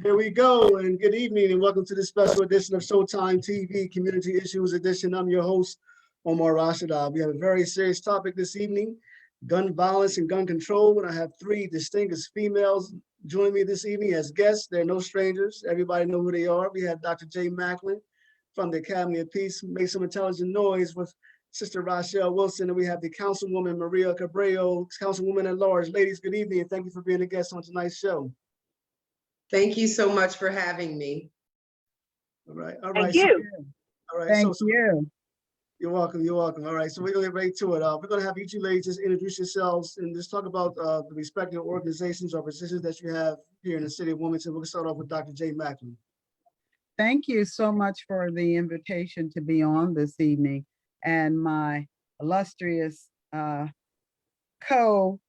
Here we go, and good evening, and welcome to this special edition of Showtime TV Community Issues Edition. I'm your host, Omar Rashada. We have a very serious topic this evening, gun violence and gun control, and I have three distinguished females joining me this evening as guests. They're no strangers. Everybody know who they are. We have Dr. J. Macklin from the Academy of Peace, Make Some Intelligent Noise with Sister Rachelle Wilson, and we have the Councilwoman Maria Cabrera, Councilwoman at Large. Ladies, good evening, and thank you for being a guest on tonight's show. Thank you so much for having me. All right. Thank you. All right. Thank you. You're welcome. You're welcome. All right. So we're going to get right to it. We're going to have you two ladies just introduce yourselves and just talk about the respective organizations or positions that you have here in the city of Wilmington. We're going to start off with Dr. J. Macklin. Thank you so much for the invitation to be on this evening, and my illustrious co-panelists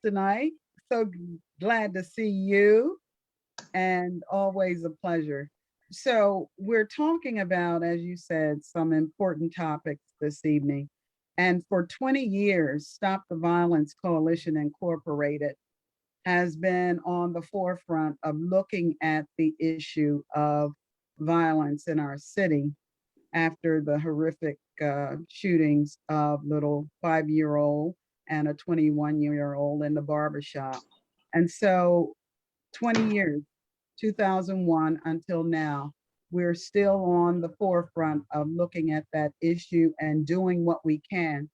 tonight. So glad to see you, and always a pleasure. So we're talking about, as you said, some important topics this evening. And for 20 years, Stop the Violence Coalition Incorporated has been on the forefront of looking at the issue of violence in our city after the horrific shootings of little 5-year-old and a 21-year-old in the barbershop. And so 20 years, 2001 until now, we're still on the forefront of looking at that issue and doing what we can.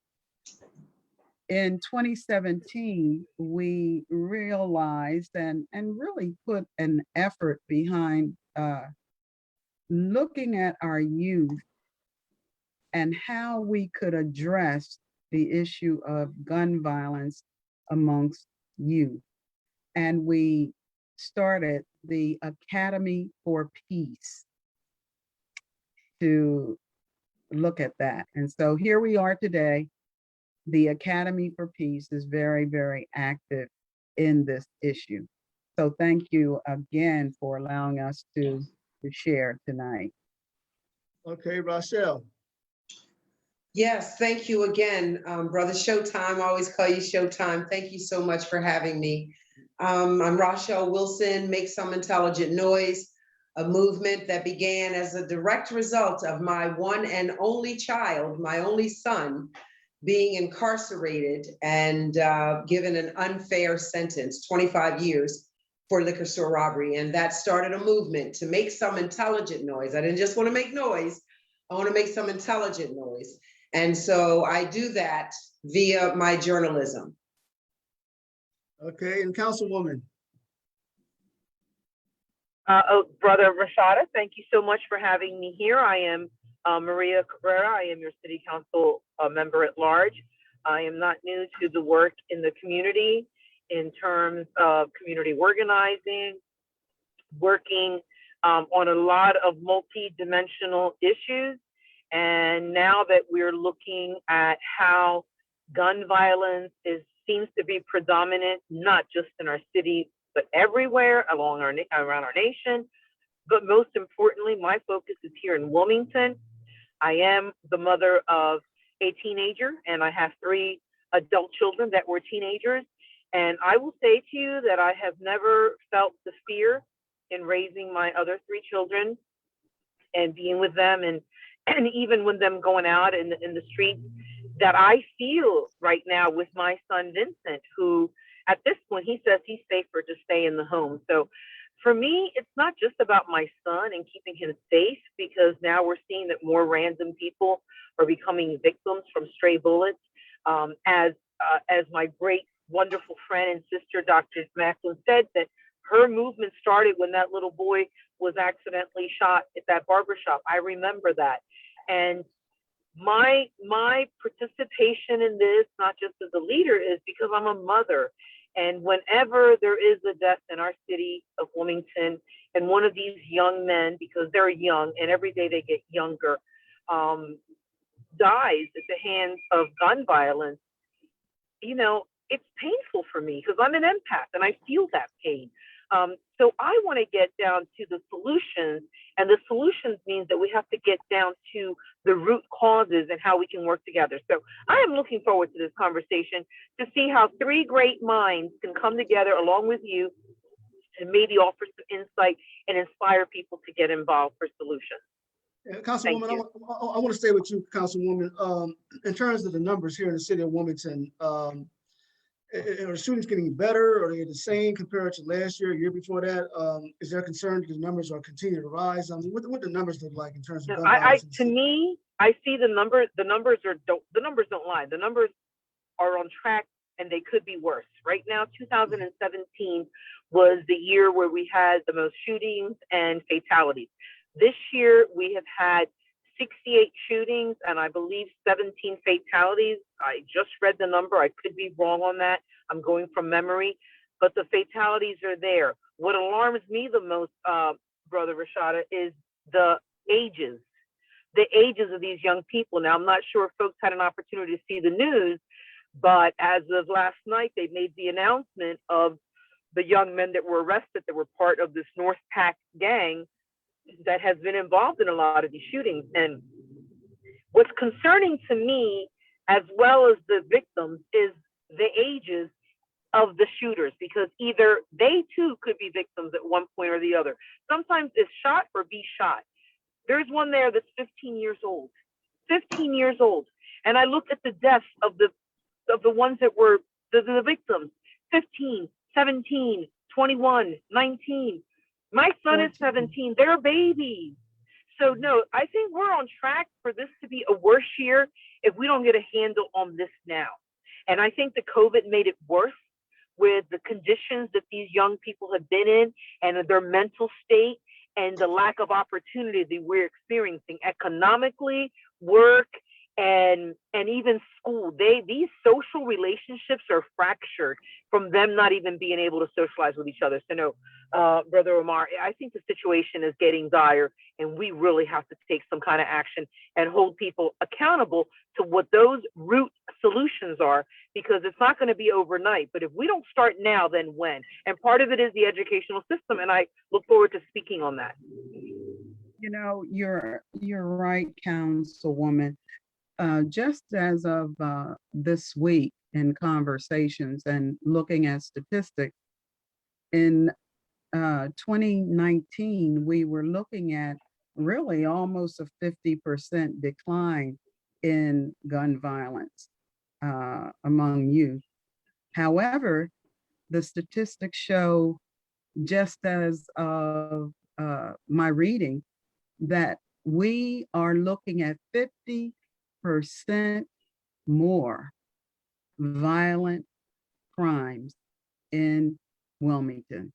In 2017, we realized and really put an effort behind looking at our youth and how we could address the issue of gun violence amongst youth. And we started the Academy for Peace to look at that. And so here we are today. The Academy for Peace is very, very active in this issue. So thank you again for allowing us to share tonight. Okay, Rachelle. Yes, thank you again, Brother Showtime. I always call you Showtime. Thank you so much for having me. I'm Rachelle Wilson, Make Some Intelligent Noise, a movement that began as a direct result of my one and only child, my only son, being incarcerated and given an unfair sentence, 25 years for liquor store robbery. And that started a movement to make some intelligent noise. I didn't just want to make noise, I want to make some intelligent noise. And so I do that via my journalism. Okay, and Councilwoman. Brother Rashada, thank you so much for having me here. I am Maria Cabrera. I am your City Council member at large. I am not new to the work in the community in terms of community organizing, working on a lot of multi-dimensional issues. And now that we're looking at how gun violence seems to be predominant, not just in our city, but everywhere around our nation. But most importantly, my focus is here in Wilmington. I am the mother of a teenager, and I have 3 adult children that were teenagers. And I will say to you that I have never felt the fear in raising my other 3 children and being with them, and even with them going out in the streets, that I feel right now with my son Vincent, who at this point, he says he's safer to stay in the home. So for me, it's not just about my son and keeping him safe, because now we're seeing that more random people are becoming victims from stray bullets. As my great, wonderful friend and sister, Dr. Macklin, said, that her movement started when that little boy was accidentally shot at that barbershop. I remember that. And my participation in this, not just as a leader, is because I'm a mother. And whenever there is a death in our city of Wilmington, and one of these young men, because they're young and every day they get younger, dies at the hands of gun violence, it's painful for me because I'm an empath and I feel that pain. So I want to get down to the solutions, and the solutions means that we have to get down to the root causes and how we can work together. So I am looking forward to this conversation to see how three great minds can come together along with you and maybe offer some insight and inspire people to get involved for solutions. Yeah, Councilwoman, I want to stay with you, Councilwoman. In terms of the numbers here in the city of Wilmington, are students getting better? Or are they the same compared to last year, year before that? Is there concern because numbers are continuing to rise? I mean, what the numbers look like in terms of gun violence? To me, I see the numbers. The numbers don't lie. The numbers are on track, and they could be worse. Right now, 2017 was the year where we had the most shootings and fatalities. This year, we have had 68 shootings and I believe 17 fatalities. I just read the number. I could be wrong on that. I'm going from memory, but the fatalities are there. What alarms me the most, Brother Rashada, is the ages of these young people. Now, I'm not sure if folks had an opportunity to see the news, but as of last night, they made the announcement of the young men that were arrested that were part of this North Pack gang that has been involved in a lot of these shootings. And what's concerning to me, as well as the victims, is the ages of the shooters, because either they too could be victims at one point or the other. Sometimes it's shot or be shot. There's one there that's 15 years old, 15 years old. And I looked at the deaths of the ones that were the victims, 15, 17, 21, 19. My son is 17, they're babies. So no, I think we're on track for this to be a worse year if we don't get a handle on this now. And I think the COVID made it worse with the conditions that these young people have been in and their mental state and the lack of opportunity that we're experiencing economically, work, and even school. These social relationships are fractured from them not even being able to socialize with each other. So no, Brother Omar, I think the situation is getting dire, and we really have to take some kind of action and hold people accountable to what those root solutions are, because it's not going to be overnight. But if we don't start now, then when? And part of it is the educational system, and I look forward to speaking on that. You're right, Councilwoman. Just as of this week in conversations and looking at statistics, in 2019, we were looking at really almost a 50% decline in gun violence among youth. However, the statistics show, just as of my reading, that we are looking at 50% more violent crimes in Wilmington,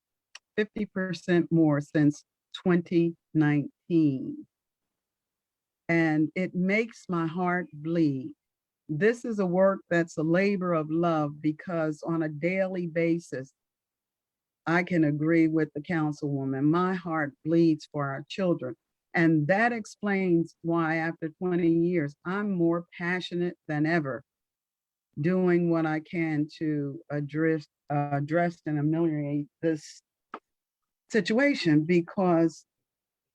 50% more since 2019. And it makes my heart bleed. This is a work that's a labor of love, because on a daily basis, I can agree with the councilwoman, my heart bleeds for our children. And that explains why after 20 years, I'm more passionate than ever doing what I can to address and ameliorate this situation, because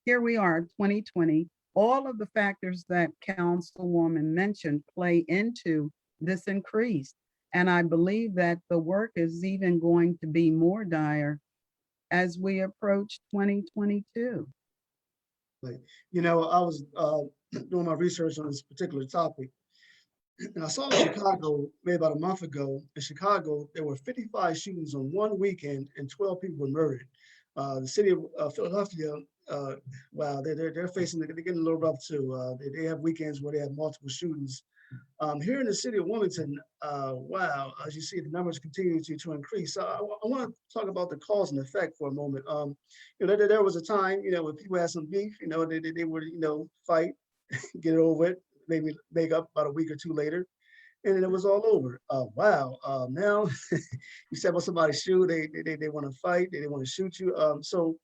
here we are, 2020, all of the factors that Councilwoman mentioned play into this increase. And I believe that the work is even going to be more dire as we approach 2022. I was doing my research on this particular topic, and I saw in Chicago, maybe about a month ago, in Chicago, there were 55 shootings on one weekend and 12 people were murdered. The city of Philadelphia, wow, they're getting a little rough too. They have weekends where they have multiple shootings. Here in the city of Wilmington, wow, as you see, the numbers continue to increase. So I want to talk about the cause and effect for a moment. There was a time, when people had some beef, they would, fight, get it over it, maybe make up about a week or two later, and then it was all over. Wow, now you said about somebody shoot, they want to fight, they want to shoot you. So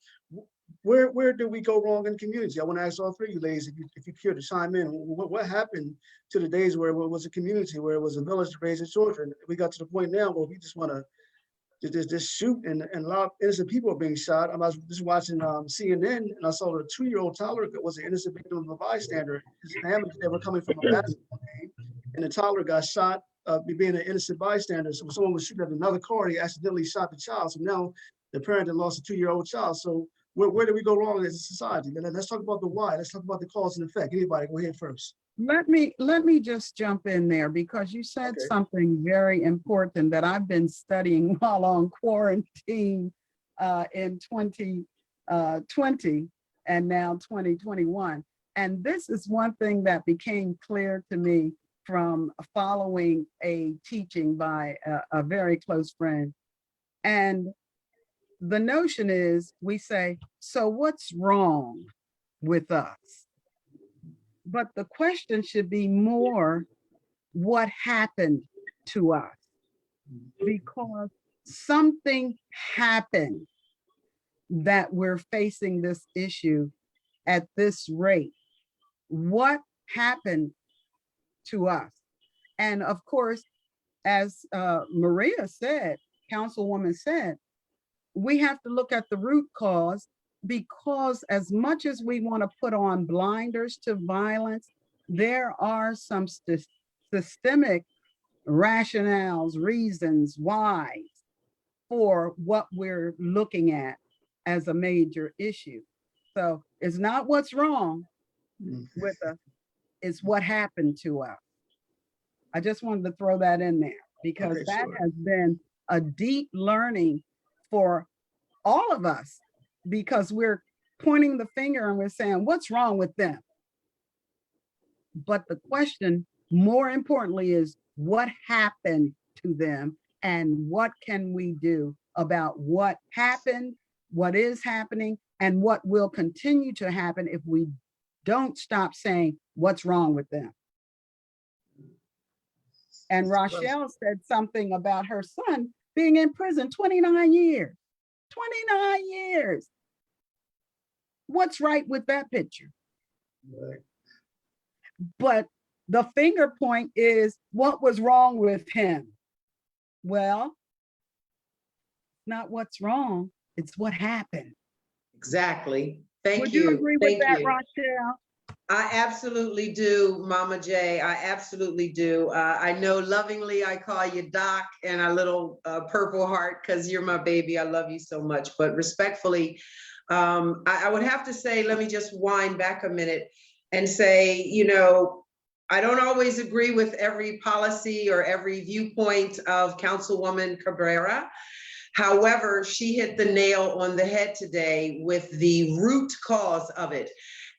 where do we go wrong in the community? I want to ask all three of you ladies, if you care to chime in, what happened to the days where it was a community, where it was a village to raise the children? We got to the point now where we just want to just shoot, and a lot of innocent people are being shot. I was just watching CNN, and I saw a 2-year-old toddler that was an innocent victim of a bystander. His family, they were coming from a basketball game, and the toddler got shot being an innocent bystander. So someone was shooting at another car, he accidentally shot the child. So now the parent had lost a 2-year-old child. So where do we go wrong as a society? Let's talk about the why. Let's talk about the cause and effect. Anybody, go ahead first. Let me just jump in there, because you said Okay. something very important that I've been studying while on quarantine in 2020 and now 2021. And this is one thing that became clear to me from following a teaching by a very close friend. And the notion is, we say, so what's wrong with us? But the question should be more, what happened to us? Because something happened that we're facing this issue at this rate. What happened to us? And of course, as Maria said, Councilwoman said, we have to look at the root cause, because as much as we want to put on blinders to violence, there are some systemic rationales, reasons why for what we're looking at as a major issue. So it's not what's wrong with us, it's what happened to us. I just wanted to throw that in there, because Okay, that sure. has been a deep learning for all of us, because we're pointing the finger and we're saying, what's wrong with them? But the question, more importantly, is what happened to them, and what can we do about what happened, what is happening, and what will continue to happen if we don't stop saying what's wrong with them. And Rachelle said something about her son being in prison 29 years. 29 years. What's right with that picture? Right. But the finger point is, what was wrong with him? Well, not what's wrong, it's what happened. Exactly. Thank Would you. you agree with Thank that, you. Rachelle? I absolutely do, Mama J. I absolutely do. I know lovingly I call you Doc, and a little Purple Heart, because you're my baby. I love you so much. But respectfully, I would have to say, let me just wind back a minute and say, you know, I don't always agree with every policy or every viewpoint of Councilwoman Cabrera. However, she hit the nail on the head today with the root cause of it.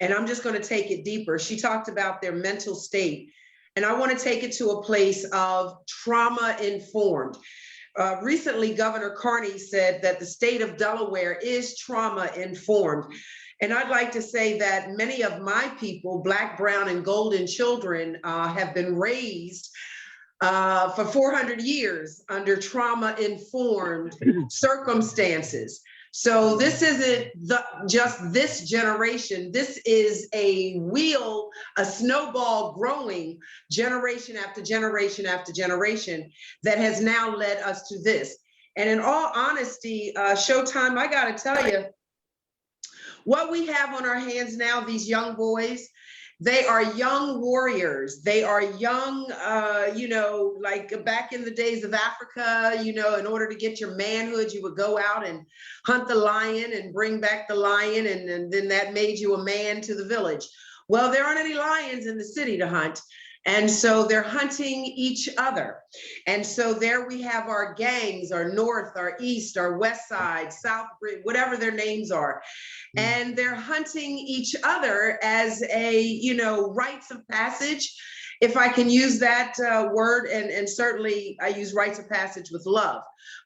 And I'm just going to take it deeper. She talked about their mental state, and I want to take it to a place of trauma informed. Recently, Governor Carney said that the state of Delaware is trauma informed. And I'd like to say that many of my people, Black, brown, and golden children, have been raised for 400 years under trauma informed circumstances. So this isn't just this generation. This is a wheel, a snowball growing generation after generation after generation that has now led us to this. And in all honesty, Showtime, I got to tell you, what we have on our hands now, these young boys, they are young warriors. They are young, you know, like back in the days of Africa, you know, in order to get your manhood, you would go out and hunt the lion and bring back the lion. And then that made you a man to the village. Well, there aren't any lions in the city to hunt. And so they're hunting each other. And so there we have our gangs, our North, our East, our West Side, South, whatever their names are. And they're hunting each other as a, you know, rites of passage, if I can use that word, and certainly I use rites of passage with love.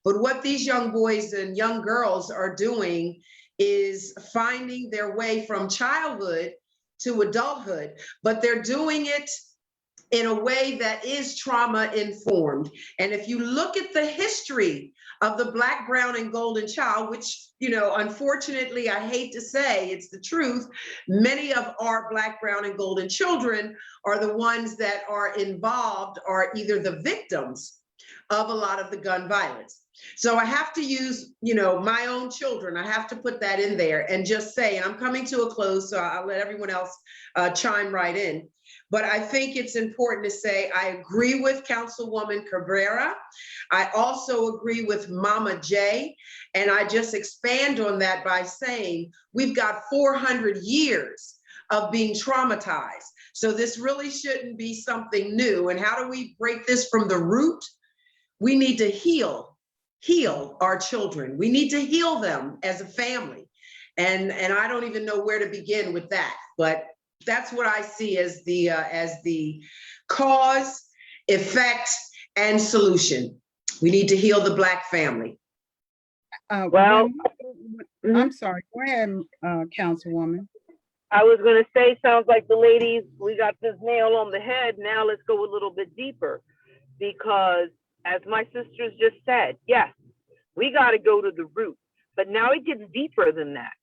But what these young boys and young girls are doing is finding their way from childhood to adulthood, but they're doing it in a way that is trauma informed. And if you look at the history of the Black, brown, and golden child, which, you know, unfortunately, I hate to say, it's the truth. Many of our Black, brown, and golden children are the ones that are involved, are either the victims of a lot of the gun violence. So I have to use, you know, my own children. I have to put that in there and just say, and I'm coming to a close, so I'll let everyone else chime right in. But I think it's important to say, I agree with Councilwoman Cabrera. I also agree with Mama J. And I just expand on that by saying, we've got 400 years of being traumatized. So this really shouldn't be something new. And how do we break this from the root? We need to heal our children. We need to heal them as a family. And I don't even know where to begin with that, but that's what I see as the cause, effect, and solution. We need to heal the Black family. Well, I'm sorry, go ahead, Councilwoman. I was going to say, sounds like the ladies, we got this nail on the head. Now let's go a little bit deeper, because as my sisters just said, yes, we got to go to the root, but now it gets deeper than that.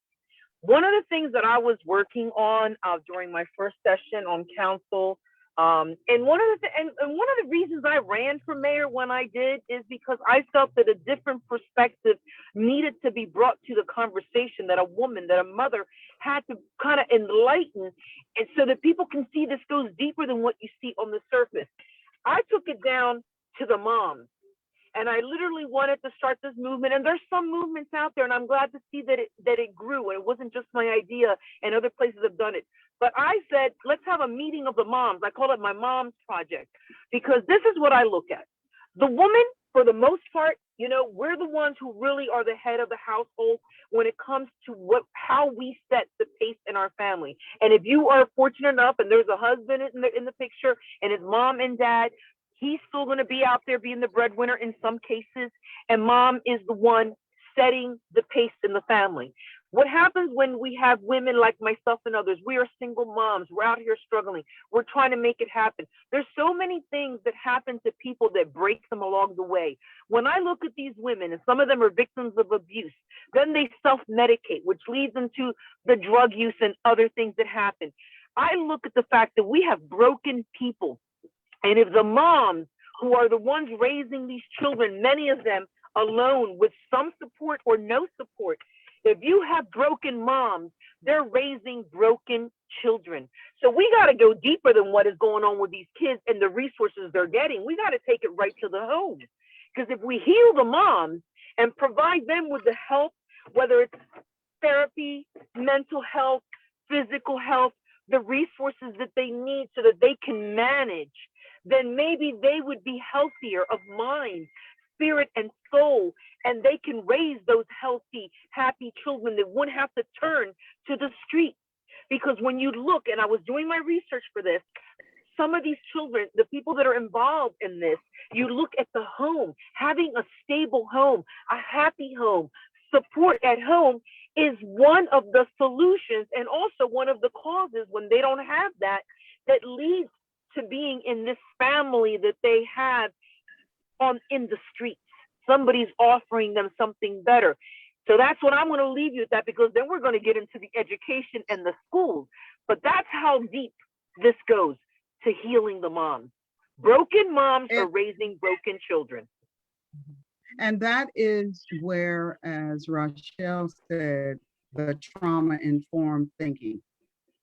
One of the things that I was working on during my first session on council, and one of the reasons I ran for mayor when I did is because I felt that a different perspective needed to be brought to the conversation, that a woman, that a mother had to kind of enlighten, and so that people can see this goes deeper than what you see on the surface. I took it down to the moms. And I literally wanted to start this movement. And there's some movements out there, and I'm glad to see that it grew. And it wasn't just my idea, and other places have done it. But I said, let's have a meeting of the moms. I call it my mom's project, because this is what I look at. The woman, for the most part, you know, we're the ones who really are the head of the household when it comes to how we set the pace in our family. And if you are fortunate enough, and there's a husband in the picture, and his mom and dad, he's still going to be out there being the breadwinner in some cases, and mom is the one setting the pace in the family. What happens when we have women like myself and others? We are single moms. We're out here struggling. We're trying to make it happen. There's so many things that happen to people that break them along the way. When I look at these women, and some of them are victims of abuse, then they self-medicate, which leads into the drug use and other things that happen. I look at the fact that we have broken people. And if the moms who are the ones raising these children, many of them alone with some support or no support, if you have broken moms, they're raising broken children. So we got to go deeper than what is going on with these kids and the resources they're getting. We got to take it right to the home. Because if we heal the moms and provide them with the help, whether it's therapy, mental health, physical health, the resources that they need so that they can manage, then maybe they would be healthier of mind, spirit, and soul, and they can raise those healthy, happy children that wouldn't have to turn to the street. Because when you look, and I was doing my research for this, some of these children, the people that are involved in this, you look at the home, having a stable home, a happy home, support at home is one of the solutions, and also one of the causes when they don't have that leads to being in this family that they have in the streets. Somebody's offering them something better. So that's what I'm going to leave you with that, because then we're going to get into the education and the schools. But that's how deep this goes to healing the moms. Broken moms are raising broken children. And that is where, as Rachelle said, the trauma-informed thinking,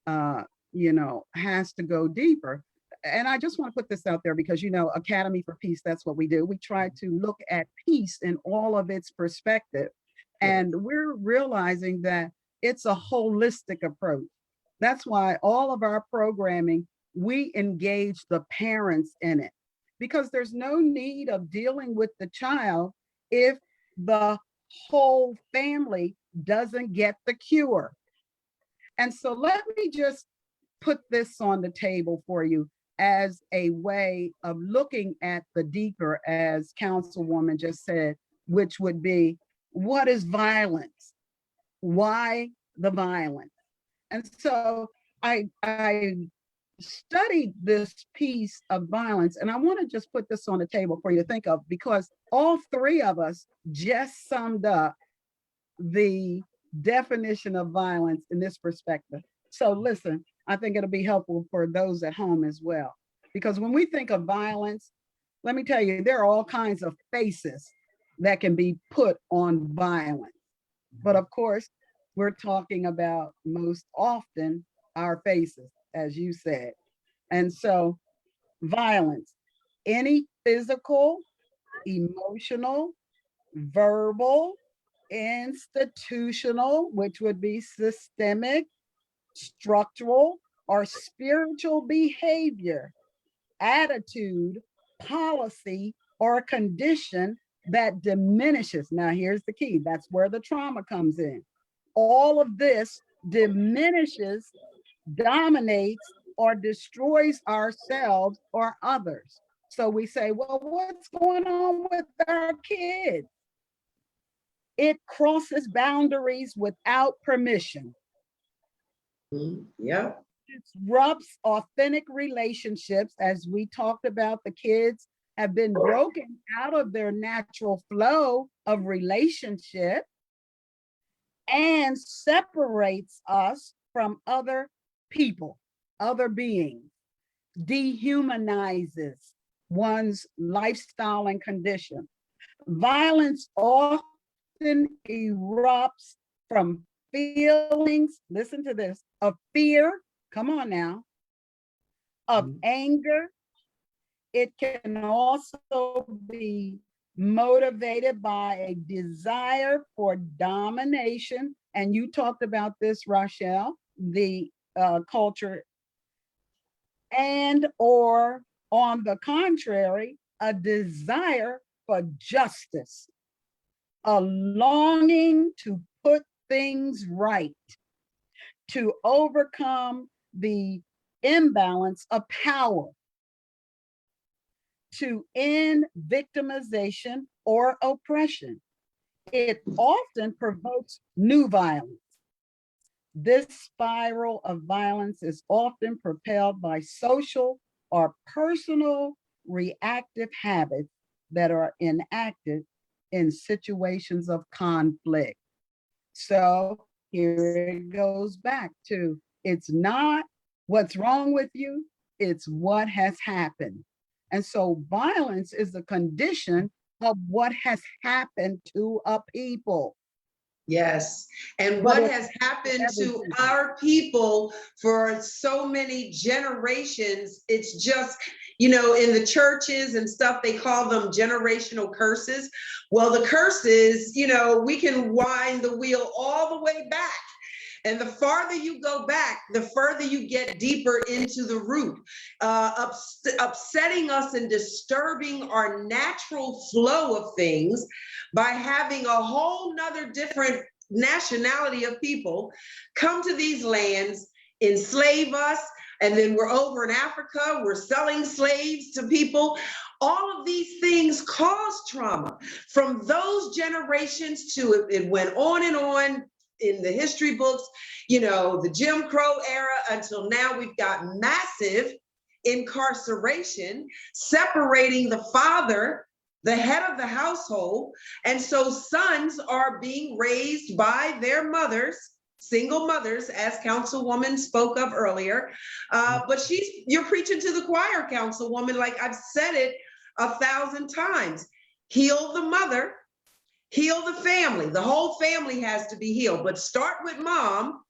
has to go deeper. And I just want to put this out there because, Academy for Peace, that's what we do. We try to look at peace in all of its perspective. And we're realizing that it's a holistic approach. That's why all of our programming, we engage the parents in it, because there's no need of dealing with the child if the whole family doesn't get the cure. And so let me just put this on the table for you as a way of looking at the deeper, as Councilwoman just said, which would be, what is violence? Why the violence? And so I studied this piece of violence, and I want to just put this on the table for you to think of, because all three of us just summed up the definition of violence in this perspective. So listen, I think it'll be helpful for those at home as well. Because when we think of violence, let me tell you, there are all kinds of faces that can be put on violence. But of course, we're talking about most often our faces, as you said. And so violence, any physical, emotional, verbal, institutional, which would be systemic, structural, or spiritual behavior, attitude, policy, or condition that diminishes. Now, here's the key. That's where the trauma comes in. All of this diminishes, dominates, or destroys ourselves or others. So we say, well, what's going on with our kids? It crosses boundaries without permission. Yeah. Disrupts authentic relationships. As we talked about, the kids have been broken out of their natural flow of relationship, and separates us from other people, other beings, dehumanizes one's lifestyle and condition. Violence often erupts from feelings, listen to this, of fear, come on now, of anger. It can also be motivated by a desire for domination. And you talked about this, Rachelle, the culture, and or on the contrary, a desire for justice, a longing to put things right, to overcome the imbalance of power, to end victimization or oppression. It often provokes new violence. This spiral of violence is often propelled by social or personal reactive habits that are enacted in situations of conflict. So here it goes back to, it's not what's wrong with you, it's what has happened. And so violence is the condition of what has happened to a people. Yes. And what has happened to our people for so many generations, it's just, you know, in the churches and stuff, they call them generational curses. Well, the curses, you know, we can wind the wheel all the way back. And the farther you go back, the further you get deeper into the root, upsetting us and disturbing our natural flow of things by having a whole nother different nationality of people come to these lands, enslave us, and then we're over in Africa, we're selling slaves to people. All of these things cause trauma. From those generations to it went on and on in the history books, you know, the Jim Crow era until now. We've got massive incarceration, separating the father, the head of the household. And so sons are being raised by their mothers, single mothers, as Councilwoman spoke of earlier. But you're preaching to the choir, Councilwoman, like I've said it 1,000 times. Heal the mother, heal the family. The whole family has to be healed, but start with mom,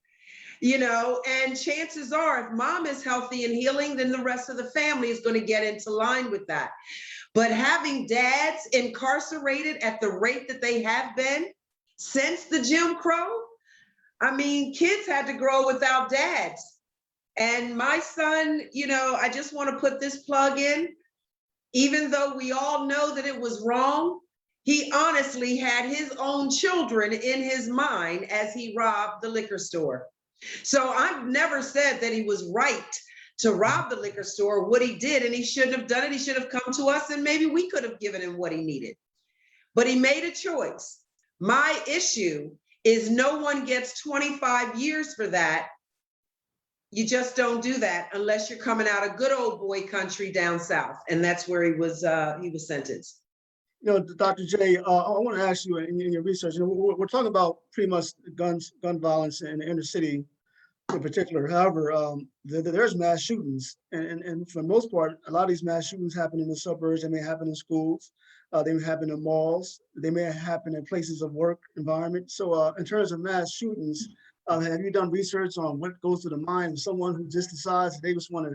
you know, and chances are if mom is healthy and healing, then the rest of the family is going to get into line with that. But having dads incarcerated at the rate that they have been since the Jim Crow, I mean, kids had to grow without dads. And my son, you know, I just want to put this plug in, even though we all know that it was wrong, he honestly had his own children in his mind as he robbed the liquor store. So I've never said that he was right to rob the liquor store. What he did, and he shouldn't have done it. He should have come to us and maybe we could have given him what he needed. But he made a choice. My issue is no one gets 25 years for that You just don't do that unless you're coming out of good old boy country down south, and that's where he was sentenced. You know, Dr. J, I want to ask you in your research, you know, we're talking about pretty much gun violence in the inner city in particular. However, there's mass shootings, and for the most part, a lot of these mass shootings happen in the suburbs. They may happen in schools, they may happen in malls, they may happen in places of work environment. So, in terms of mass shootings, have you done research on what goes through the mind of someone who just decides that they just want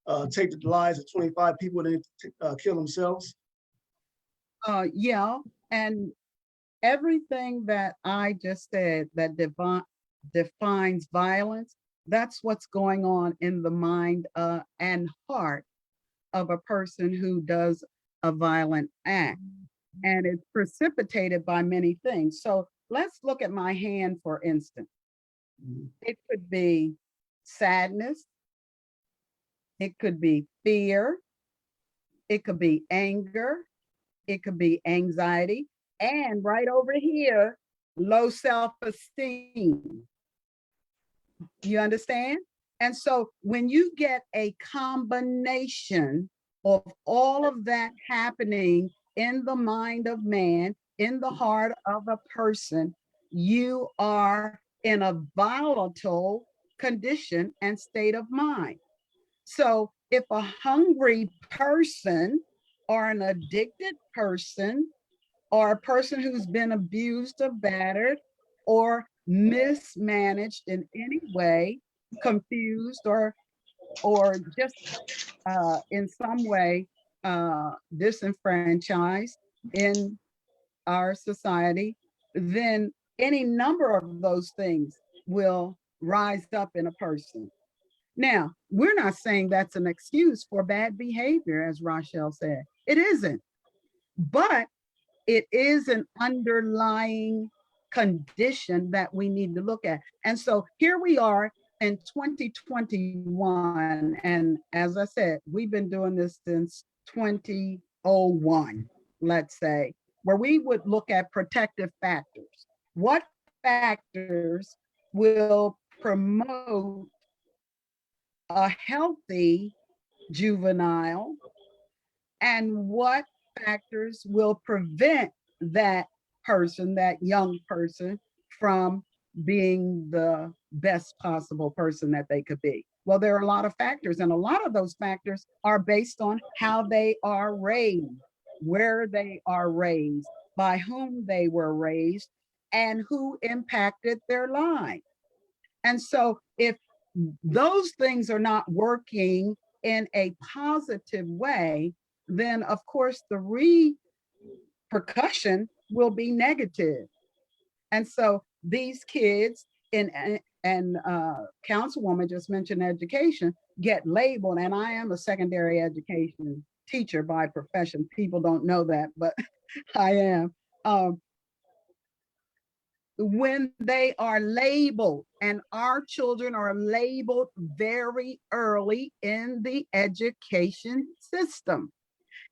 to take the lives of 25 people and then kill themselves? Yeah, and everything that I just said that defines violence, that's what's going on in the mind and heart of a person who does a violent act. And it's precipitated by many things. So let's look at my hand, for instance. It could be sadness, it could be fear, it could be anger, it could be anxiety, and right over here, low self-esteem. You understand? And so when you get a combination of all of that happening in the mind of man, in the heart of a person, you are in a volatile condition and state of mind. So if a hungry person or an addicted person or a person who's been abused or battered or mismanaged in any way, confused or just in some way disenfranchised in our society, then any number of those things will rise up in a person. Now, we're not saying that's an excuse for bad behavior, as Rachelle said. It isn't. But it is an underlying condition that we need to look at. And so here we are in 2021. And as I said, we've been doing this since 2001, let's say, where we would look at protective factors. What factors will promote a healthy juvenile, and what factors will prevent that person, that young person, from being the best possible person that they could be? Well, there are a lot of factors, and a lot of those factors are based on how they are raised, where they are raised, by whom they were raised, and who impacted their lives. And so if those things are not working in a positive way, then of course the repercussion will be negative. And so these kids and Councilwoman just mentioned education, get labeled, and I am a secondary education teacher by profession. People don't know that, but I am. When they are labeled, and our children are labeled very early in the education system.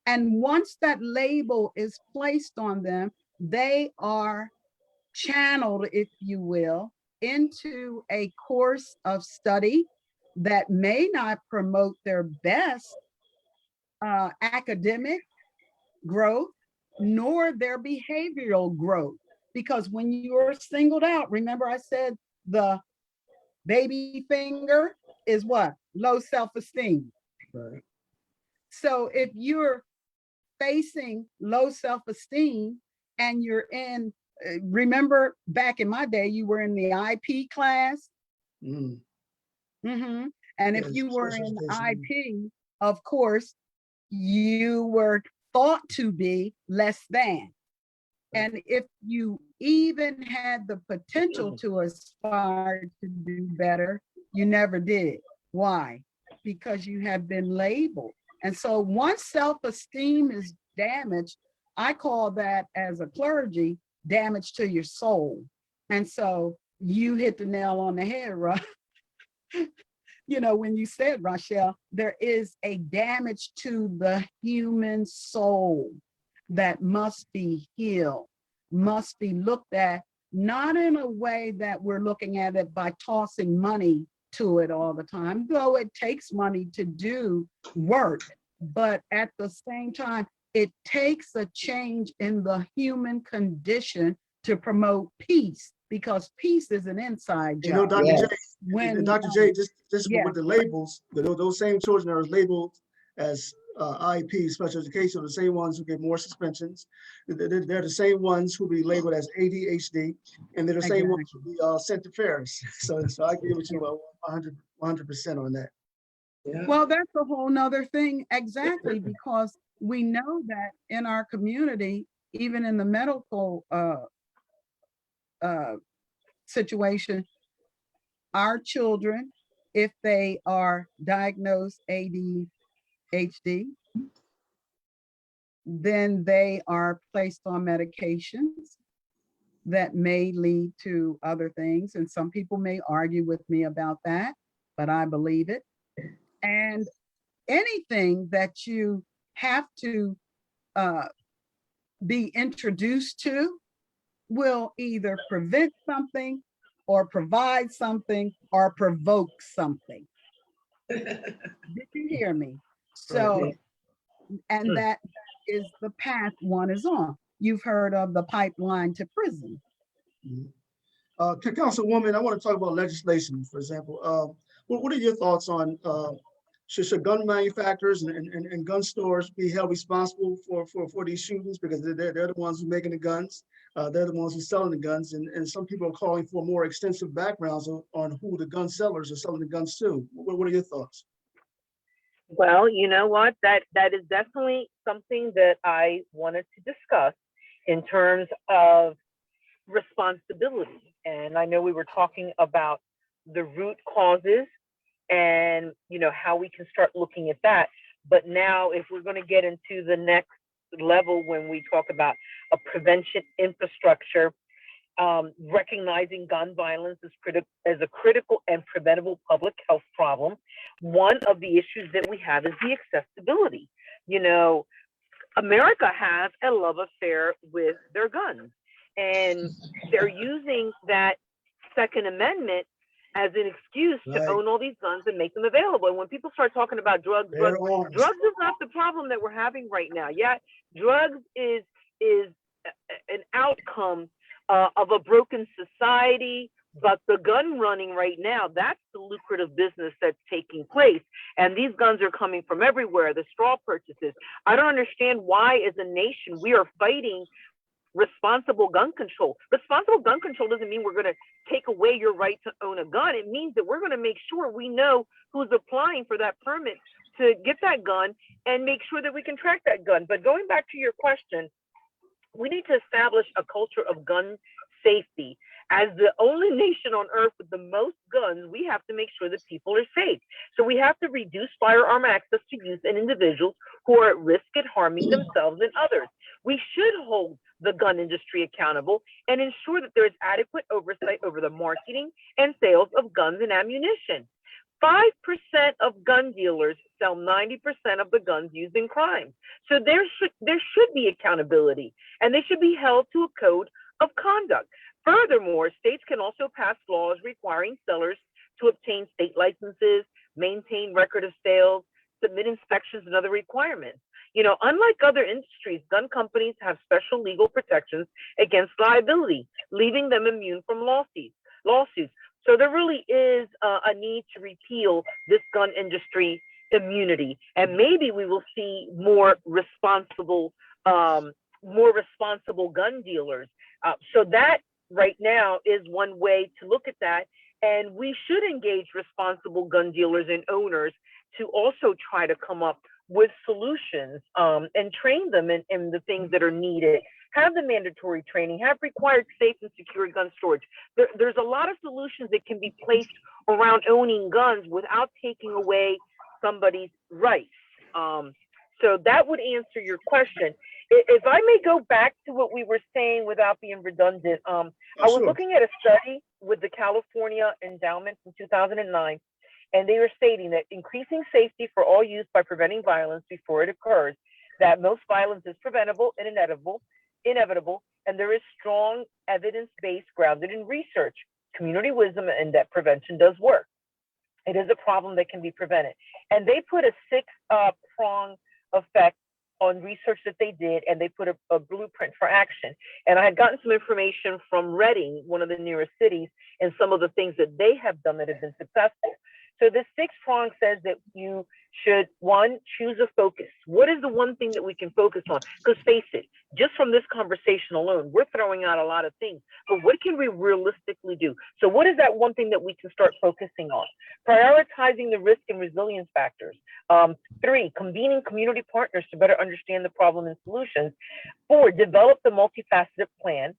And once that label is placed on them, they are channeled, if you will, into a course of study that may not promote their best academic growth, nor their behavioral growth. Because when you're singled out, remember I said the baby finger is what? Low self-esteem. Right. So if you're facing low self-esteem and you're in, remember back in my day, you were in the IP class. Mm. Mm-hmm. And if Yes, you were special in education. IP, of course, you were thought to be less than. And if you even had the potential to aspire to do better, you never did. Why? Because you have been labeled. And so once self-esteem is damaged, I call that, as a clergy, damage to your soul. And so you hit the nail on the head, right? You know, when you said, Rachelle, there is a damage to the human soul that must be healed, must be looked at, not in a way that we're looking at it by tossing money to it all the time, though it takes money to do work. But at the same time, it takes a change in the human condition to promote peace, because peace is an inside You know, job. Dr. Yes. J, When Dr. J, just yeah, with the labels, those same children that are labeled as IEP, special education, are the same ones who get more suspensions. They're the same ones who be labeled as ADHD, and they're the same ones who be sent to Ferris. So I agree with you 100% on that. Yeah. well, that's a whole nother thing, exactly, because we know that in our community, even in the medical situation, our children, if they are diagnosed ADHD, then they are placed on medications that may lead to other things. And some people may argue with me about that, but I believe it. And anything that you have to be introduced to will either prevent something or provide something or provoke something. Did you hear me? So, Right. and that is the path one is on. You've heard of the pipeline to prison. Mhm. Councilwoman, I want to talk about legislation, for example. What are your thoughts on should gun manufacturers and gun stores be held responsible for these shootings, because they're the ones who are making the guns, they're the ones who are selling the guns, and some people are calling for more extensive backgrounds on who the gun sellers are selling the guns to. What are your thoughts? Well, you know what? That is definitely something that I wanted to discuss in terms of responsibility. And I know we were talking about the root causes and how we can start looking at that. But now, if we're going to get into the next level, when we talk about a prevention infrastructure, recognizing gun violence as a critical and preventable public health problem, one of the issues that we have is the accessibility. America has a love affair with their guns, and they're using that Second Amendment as an excuse to Right. own all these guns and make them available. And when people start talking about drugs They're arms. is not the problem that we're having right now. Yeah, drugs is an outcome of a broken society, but the gun running right now, that's the lucrative business that's taking place. And these guns are coming from everywhere, the straw purchases. I don't understand why, as a nation, we are fighting responsible gun control. Responsible gun control doesn't mean we're going to take away your right to own a gun. It means that we're going to make sure we know who's applying for that permit to get that gun and make sure that we can track that gun. But going back to your question, we need to establish a culture of gun safety. As the only nation on earth with the most guns, we have to make sure that people are safe. So we have to reduce firearm access to youth and individuals who are at risk at harming themselves and others. We should hold the gun industry accountable and ensure that there is adequate oversight over the marketing and sales of guns and ammunition. 5% of gun dealers sell 90% of the guns used in crime. So there should be accountability, and they should be held to a code of conduct. Furthermore, states can also pass laws requiring sellers to obtain state licenses, maintain record of sales, submit inspections, and other requirements. Unlike other industries, gun companies have special legal protections against liability, leaving them immune from lawsuits. So there really is a need to repeal this gun industry immunity, and maybe we will see more responsible gun dealers. So that right now is one way to look at that, and we should engage responsible gun dealers and owners to also try to come up with solutions and train them in the things that are needed. Have the mandatory training, have required safe and secure gun storage. There's a lot of solutions that can be placed around owning guns without taking away somebody's rights. So that would answer your question. If I may go back to what we were saying without being redundant, I was Sure. looking at a study with the California Endowment from 2009, and they were stating that increasing safety for all youth by preventing violence before it occurs, that most violence is preventable and inevitable, and there is strong evidence base grounded in research, community wisdom, and that prevention does work. It is a problem that can be prevented. And they put a six-prong effect on research that they did, and they put a blueprint for action. And I had gotten some information from Reading, one of the nearest cities, and some of the things that they have done that have been successful. So this six prong says that you should, one, choose a focus. What is the one thing that we can focus on? Because face it, just from this conversation alone, we're throwing out a lot of things, but what can we realistically do? So what is that one thing that we can start focusing on? Prioritizing the risk and resilience factors. 3, convening community partners to better understand the problem and solutions. 4, develop the multifaceted plan,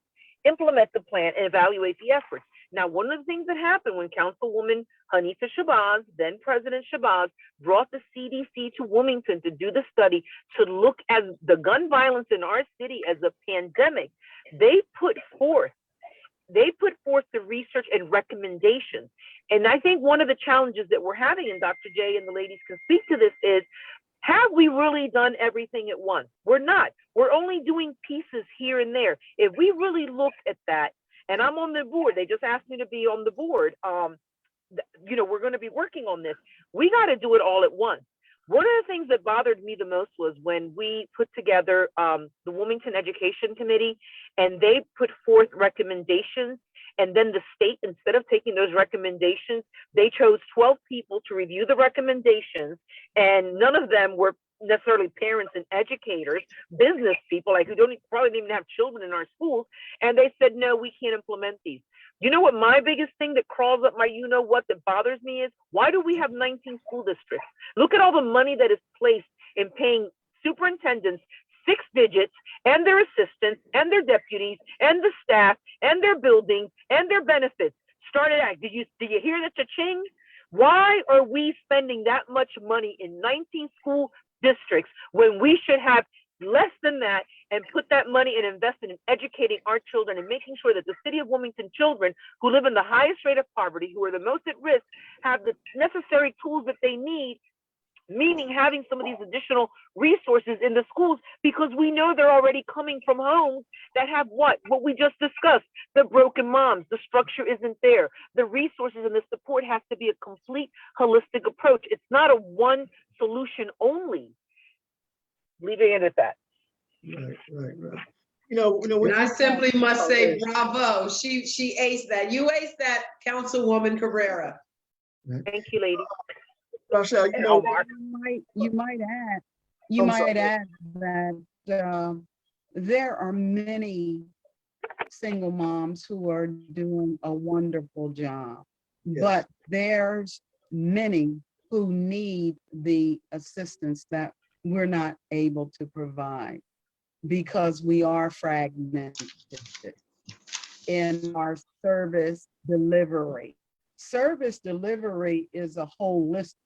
implement the plan, and evaluate the efforts. Now, one of the things that happened when Councilwoman Hanita Shabazz, then President Shabazz, brought the CDC to Wilmington to do the study to look at the gun violence in our city as a pandemic, they put forth the research and recommendations. And I think one of the challenges that we're having, and Dr. J and the ladies can speak to this, is have we really done everything at once? We're not. We're only doing pieces here and there. If we really look at that, and I'm on the board, they just asked me to be on the board. We're going to be working on this. We got to do it all at once. One of the things that bothered me the most was when we put together the Wilmington Education Committee, and they put forth recommendations, and then the state, instead of taking those recommendations, they chose 12 people to review the recommendations, and none of them were necessarily parents and educators, business people, like who probably don't even have children in our schools, and they said, no, we can't implement these. You know what my biggest thing that crawls up my what that bothers me is? Why do we have 19 school districts? Look at all the money that is placed in paying superintendents 6 digits and their assistants and their deputies and the staff and their buildings and their benefits. Started out. Did you hear the cha-ching? Why are we spending that much money in 19 school districts when we should have less than that and put that money and invest it in educating our children and making sure that the city of Wilmington children who live in the highest rate of poverty, who are the most at risk, have the necessary tools that they need, meaning having some of these additional resources in the schools, because we know they're already coming from homes that have what we just discussed, the broken moms, the structure isn't there, the resources and the support has to be a complete holistic approach. It's not a one solution only. Leaving it at that. Right. And I simply must say, bravo. She aced that. You aced that, Councilwoman Cabrera. Thank you, lady. Rachelle, you might add that there are many single moms who are doing a wonderful job, but there's many who need the assistance that we're not able to provide because we are fragmented in our service delivery. Service delivery is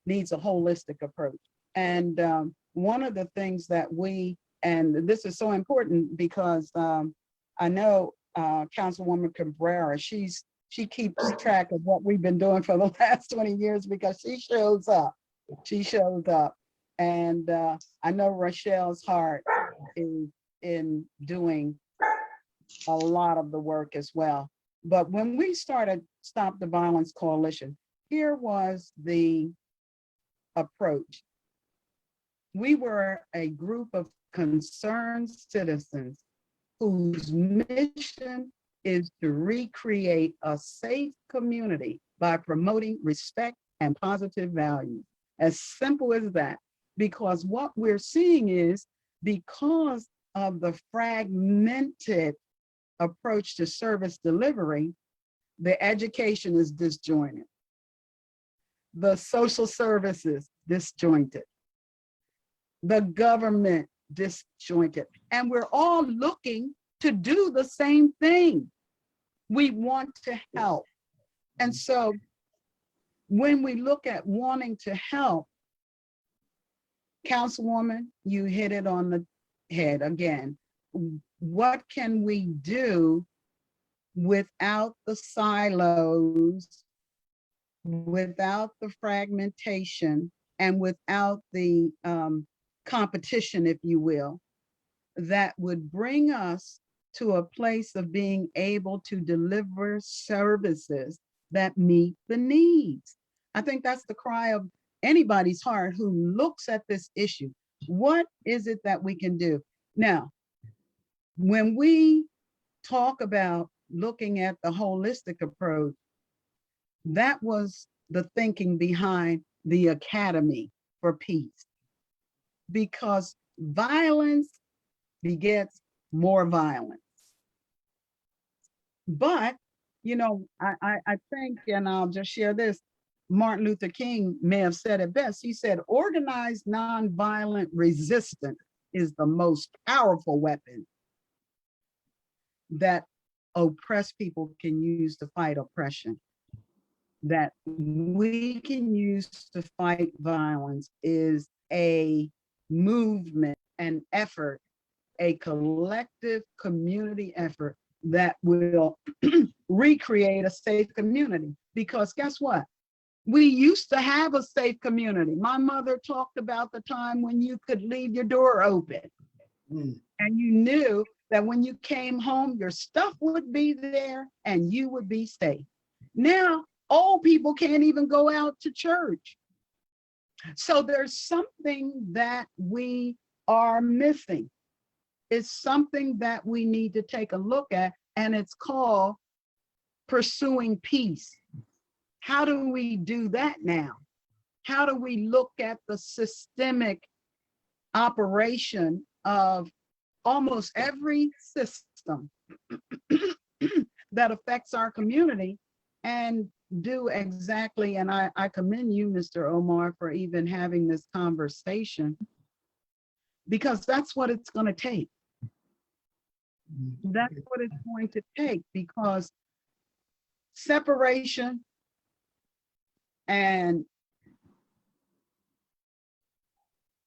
needs a holistic approach. And one of the things that and this is so important because I know Councilwoman Cabrera, she keeps track of what we've been doing for the last 20 years because she shows up. And I know Rachelle's heart is in doing a lot of the work as well. But when we started Stop the Violence Coalition, here was the approach. We were a group of concerned citizens whose mission is to recreate a safe community by promoting respect and positive values. As simple as that. Because what we're seeing is because of the fragmented approach to service delivery, the education is disjointed. The social services disjointed. The government disjointed. And we're all looking to do the same thing. We want to help. And so when we look at wanting to help, Councilwoman, you hit it on the head again. What can we do without the silos, without the fragmentation, and without the competition, if you will, that would bring us to a place of being able to deliver services that meet the needs? I think that's the cry of anybody's heart who looks at this issue. What is it that we can do? Now, when we talk about looking at the holistic approach, that was the thinking behind the Academy for Peace, because violence begets more violence. But, you know, I think, and I'll just share this, Martin Luther King may have said it best. He said, organized nonviolent resistance is the most powerful weapon that oppressed people can use to fight oppression. That we can use to fight violence is a movement, an effort, a collective community effort that will recreate a safe community. Because guess what? We used to have a safe community. My mother talked about the time when you could leave your door open. And you knew that when you came home, your stuff would be there and you would be safe. Now, old people can't even go out to church. So there's something that we are missing. It's something that we need to take a look at, and it's called pursuing peace. How do we do that now? How do we look at the systemic operation of almost every system that affects our community and do exactly, and I commend you, Mr. Omar, for even having this conversation, because that's what it's going to take. That's what it's going to take, because separation and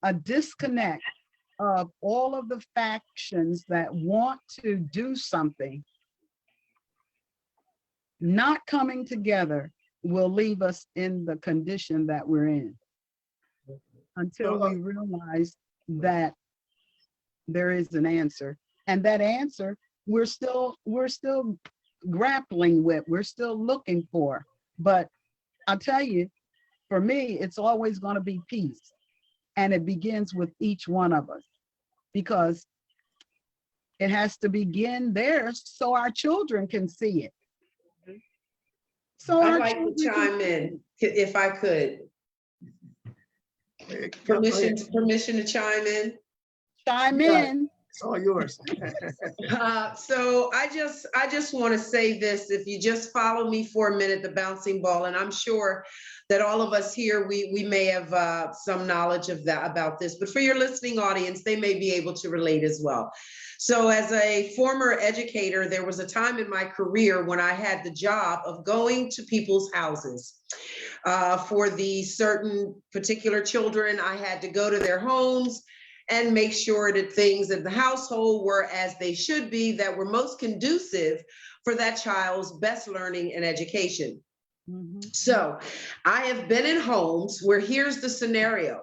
a disconnect of all of the factions that want to do something, not coming together, will leave us in the condition that we're in until we realize that there is an answer. And that answer we're still grappling with, we're still looking for. But I'll tell you, for me, it's always going to be peace. And it begins with each one of us, because it has to begin there so our children can see it. So I'd like to chime in, if I could. Permission to chime in? Chime in. It's all yours. So I just want to say this, if you just follow me for a minute, the bouncing ball, and I'm sure that all of us here, we may have some knowledge of that about this, but for your listening audience, they may be able to relate as well. So as a former educator, there was a time in my career when I had the job of going to people's houses. For the certain particular children, I had to go to their homes and make sure that things in the household were as they should be, that were most conducive for that child's best learning and education. So I have been in homes where here's the scenario.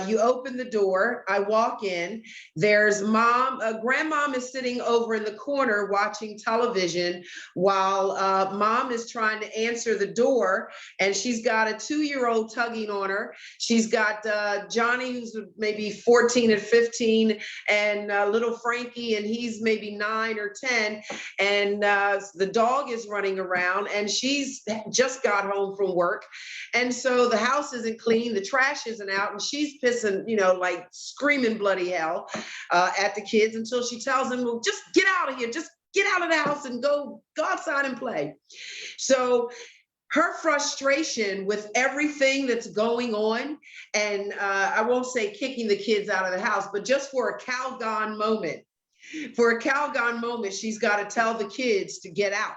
You open the door, I walk in, there's grandmom is sitting over in the corner watching television while mom is trying to answer the door, and she's got a 2-year-old tugging on her. She's got Johnny, who's maybe 14 and 15, and little Frankie, and he's maybe 9 or 10, and the dog is running around, and she's just got home from work, and so the house isn't clean, the trash isn't out, and she's pissing, like screaming bloody hell at the kids until she tells them, well, just get out of here, just get out of the house and go outside and play. So her frustration with everything that's going on, and I won't say kicking the kids out of the house, but just for a Calgon moment, she's got to tell the kids to get out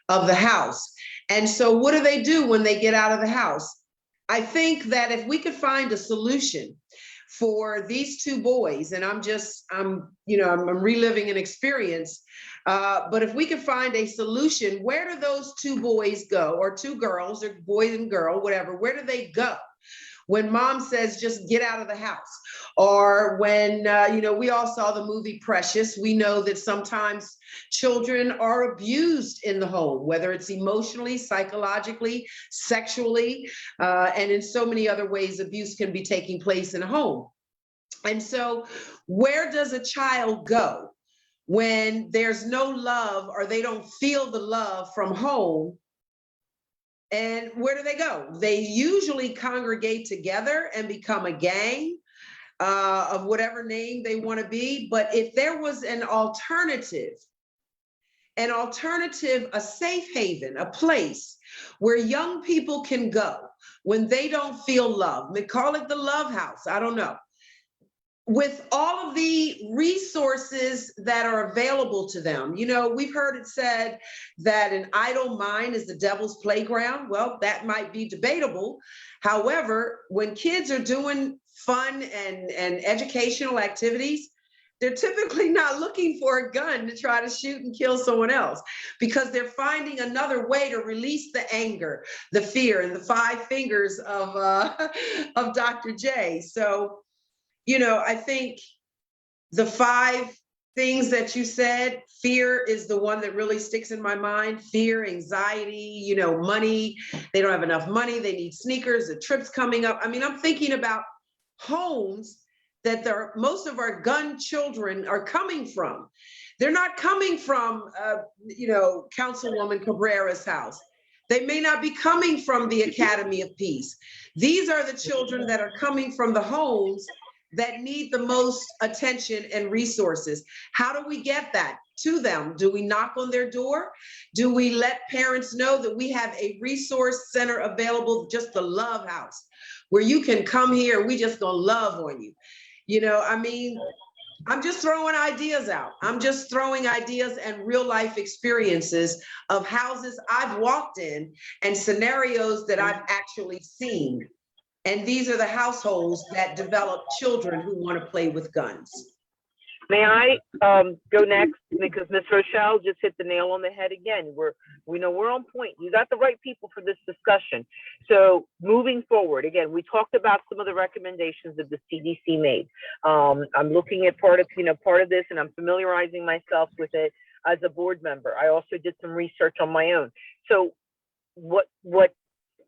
of the house. And so what do when they get out of the house? I think that if we could find a solution for these two boys, and I'm reliving an experience, but if we could find a solution, where do those two boys go, or two girls, or boys and girl, whatever, where do they go when mom says, just get out of the house. Or when, we all saw the movie Precious. We know that sometimes children are abused in the home, whether it's emotionally, psychologically, sexually, and in so many other ways, abuse can be taking place in a home. And so where does a child go when there's no love or they don't feel the love from home? And where do they go? They usually congregate together and become a gang of whatever name they want to be. But if there was an alternative, a safe haven, a place where young people can go when they don't feel love, they call it the love house, I don't know, with all of the resources that are available to them. We've heard it said that an idle mind is the devil's playground. Well, that might be debatable. However, when kids are doing fun and educational activities, they're typically not looking for a gun to try to shoot and kill someone else, because they're finding another way to release the anger, the fear, and the five fingers of Dr. J. So, I think the five things that you said, fear is the one that really sticks in my mind. Fear, anxiety, money. They don't have enough money. They need sneakers, the trip's coming up. I mean, I'm thinking about homes that most of our gun children are coming from. They're not coming from, Councilwoman Cabrera's house. They may not be coming from the Academy of Peace. These are the children that are coming from the homes that need the most attention and resources. How do we get that to them? Do we knock on their door? Do we let parents know that we have a resource center available, just the Love House, where you can come here, we just gonna love on you? I'm just throwing ideas out. I'm just throwing ideas and real life experiences of houses I've walked in and scenarios that I've actually seen. And these are the households that develop children who want to play with guns. May I go next? Because Ms. Rachelle just hit the nail on the head again. We know we're on point. You got the right people for this discussion. So moving forward, again, we talked about some of the recommendations that the CDC made. I'm looking at part of this, and I'm familiarizing myself with it as a board member. I also did some research on my own. So what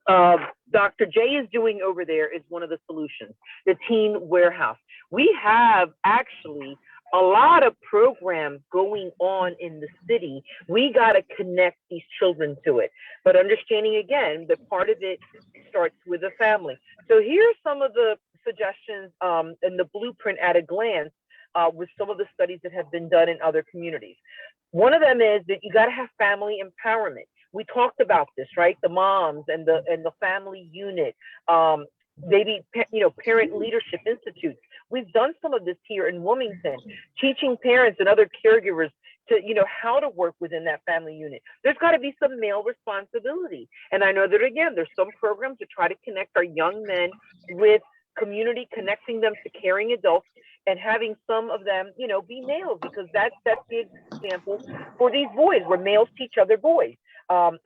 Dr. J is doing over there is one of the solutions, the teen warehouse. We have actually a lot of programs going on in the city. We got to connect these children to it, but understanding again that part of it starts with the family. So here's some of the suggestions and the blueprint at a glance with some of the studies that have been done in other communities. One of them is that you got to have family empowerment. We talked about this, right? The moms and the family unit, maybe parent leadership institutes. We've done some of this here in Wilmington, teaching parents and other caregivers to how to work within that family unit. There's got to be some male responsibility, and I know that again, there's some programs to try to connect our young men with community, connecting them to caring adults, and having some of them, be males, because that's the example for these boys, where males teach other boys.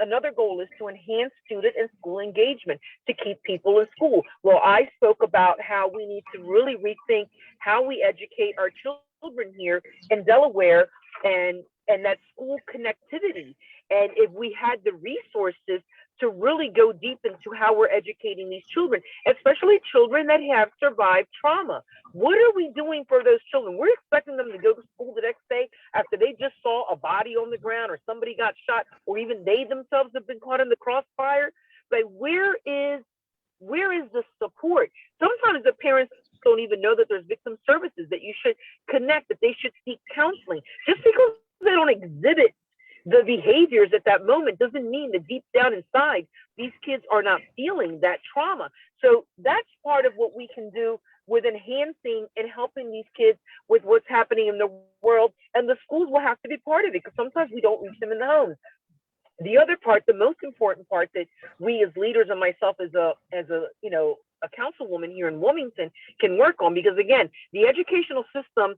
Another goal is to enhance student and school engagement to keep people in school. Well, I spoke about how we need to really rethink how we educate our children here in Delaware and that school connectivity. And if we had the resources to really go deep into how we're educating these children, especially children that have survived trauma. What are we doing for those children? We're expecting them to go to school the next day after they just saw a body on the ground, or somebody got shot, or even they themselves have been caught in the crossfire. Like, where is the support? Sometimes the parents don't even know that there's victim services that you should connect, that they should seek counseling. Just because they don't exhibit the behaviors at that moment doesn't mean that deep down inside, these kids are not feeling that trauma. So that's part of what we can do with enhancing and helping these kids with what's happening in the world. And the schools will have to be part of it, because sometimes we don't reach them in the homes. The other part, the most important part that we as leaders, and myself as a councilwoman here in Wilmington, can work on, because again, the educational system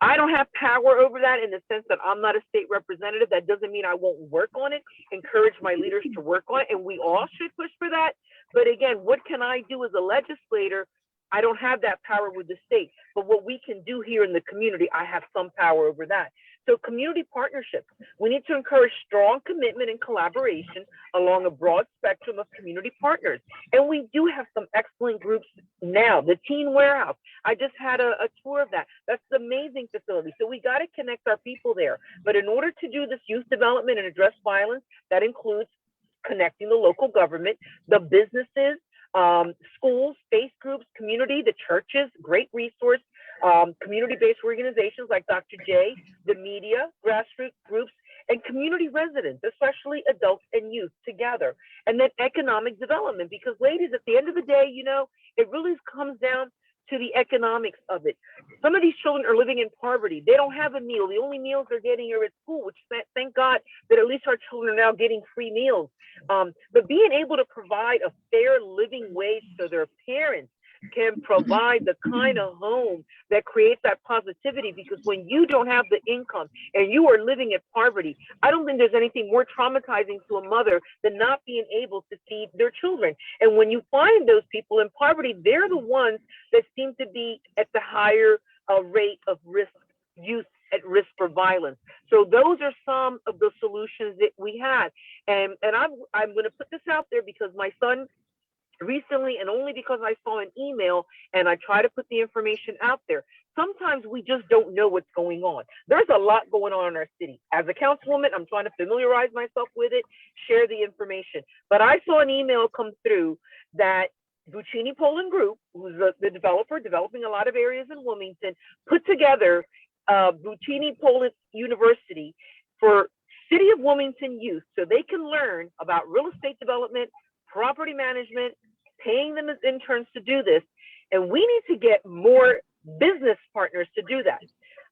I don't have power over that in the sense that I'm not a state representative. That doesn't mean I won't work on it, encourage my leaders to work on it, and we all should push for that. But again, what can I do as a legislator? I don't have that power with the state, but what we can do here in the community, I have some power over that. So community partnerships, we need to encourage strong commitment and collaboration along a broad spectrum of community partners. And we do have some excellent groups now. The Teen Warehouse, I just had a tour of that. That's an amazing facility. So we got to connect our people there. But in order to do this youth development and address violence, that includes connecting the local government, the businesses, schools, faith groups, community, the churches, great resource, community-based organizations like Dr. J, the media, grassroots groups, and community residents, especially adults and youth together. And then economic development, because ladies, at the end of the day, you know, it really comes down to the economics of it. Some of these children are living in poverty. They don't have a meal. The only meals they're getting are at school, which thank God that at least our children are now getting free meals. But being able to provide a fair living wage so their parents can provide the kind of home that creates that positivity, because when you don't have the income and you are living in poverty, I don't think there's anything more traumatizing to a mother than not being able to feed their children. And when you find those people in poverty, they're the ones that seem to be at the higher rate of risk, youth at risk for violence. So those are some of the solutions that we had. And I'm going to put this out there because my son recently, and only because I saw an email and I try to put the information out there, sometimes we just don't know what's going on. There's a lot going on in our city. As a councilwoman, I'm trying to familiarize myself with it, share the information. But I saw an email come through that Buccini Poland Group, who's the developer developing a lot of areas in Wilmington, put together Buccini Poland University for City of Wilmington youth so they can learn about real estate development, property management, paying them as interns to do this. And we need to get more business partners to do that.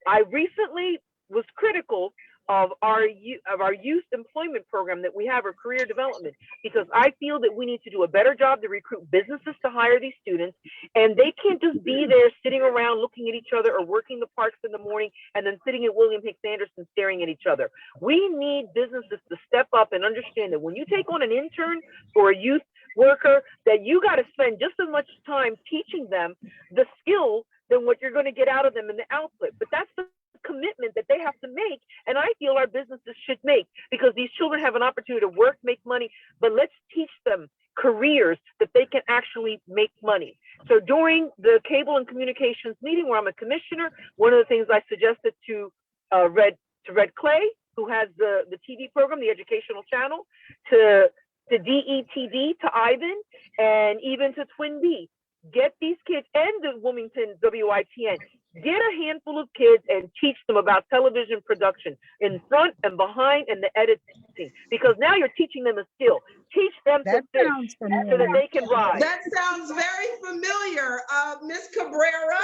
I recently was critical of our youth employment program that we have, our career development, because I feel that we need to do a better job to recruit businesses to hire these students. And they can't just be there sitting around looking at each other or working the parks in the morning and then sitting at William Hicks Anderson staring at each other. We need businesses to step up and understand that when you take on an intern or a youth worker, that you got to spend just as much time teaching them the skill than what you're going to get out of them in the output. But that's the commitment that they have to make, and I feel our businesses should make, because these children have an opportunity to work, make money, but let's teach them careers that they can actually make money. So during the cable and communications meeting where I'm a commissioner, one of the things I suggested to Red Clay, who has the TV program, the educational channel, to DETV, to Ivan, and even to Twin B, get these kids and the Wilmington WITN, get a handful of kids and teach them about television production in front and behind and the editing, because now you're teaching them a skill. Teach them to fish so that they can ride. That sounds very familiar, Ms. Cabrera.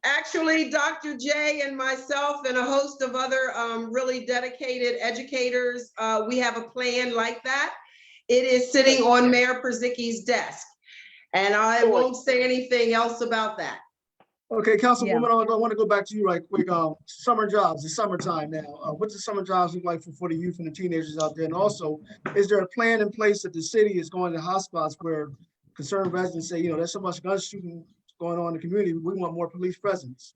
Actually, Dr. J and myself and a host of other really dedicated educators, we have a plan like that. It is sitting on Mayor Przicki's desk, and I won't say anything else about that. Okay, Councilwoman, I want to go back to you right quick. Summer jobs, it's summertime now. What's the summer jobs look like for the youth and the teenagers out there? And also, is there a plan in place that the city is going to hotspots where concerned residents say, you know, there's so much gun shooting going on in the community, we want more police presence?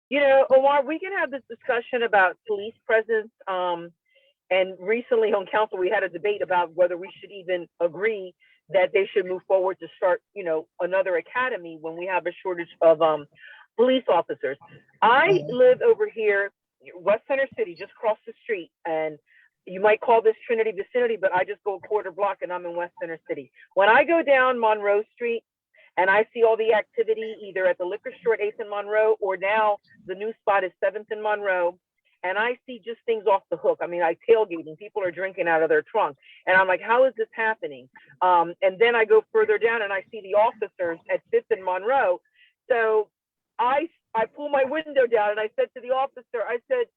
You know, Omar, we can have this discussion about police presence. And recently on council, we had a debate about whether we should even agree that they should move forward to start, you know, another academy when we have a shortage of police officers. I live over here, West Center City, just across the street, and you might call this Trinity vicinity, but I just go a quarter block and I'm in West Center City. When I go down Monroe Street and I see all the activity either at the liquor store at 8th and Monroe, or now the new spot is 7th and Monroe, and I see just things off the hook. I mean, like tailgating, people are drinking out of their trunk. And I'm like, how is this happening? And then I go further down and I see the officers at 5th and Monroe. So I pull my window down and I said to the officer, I said,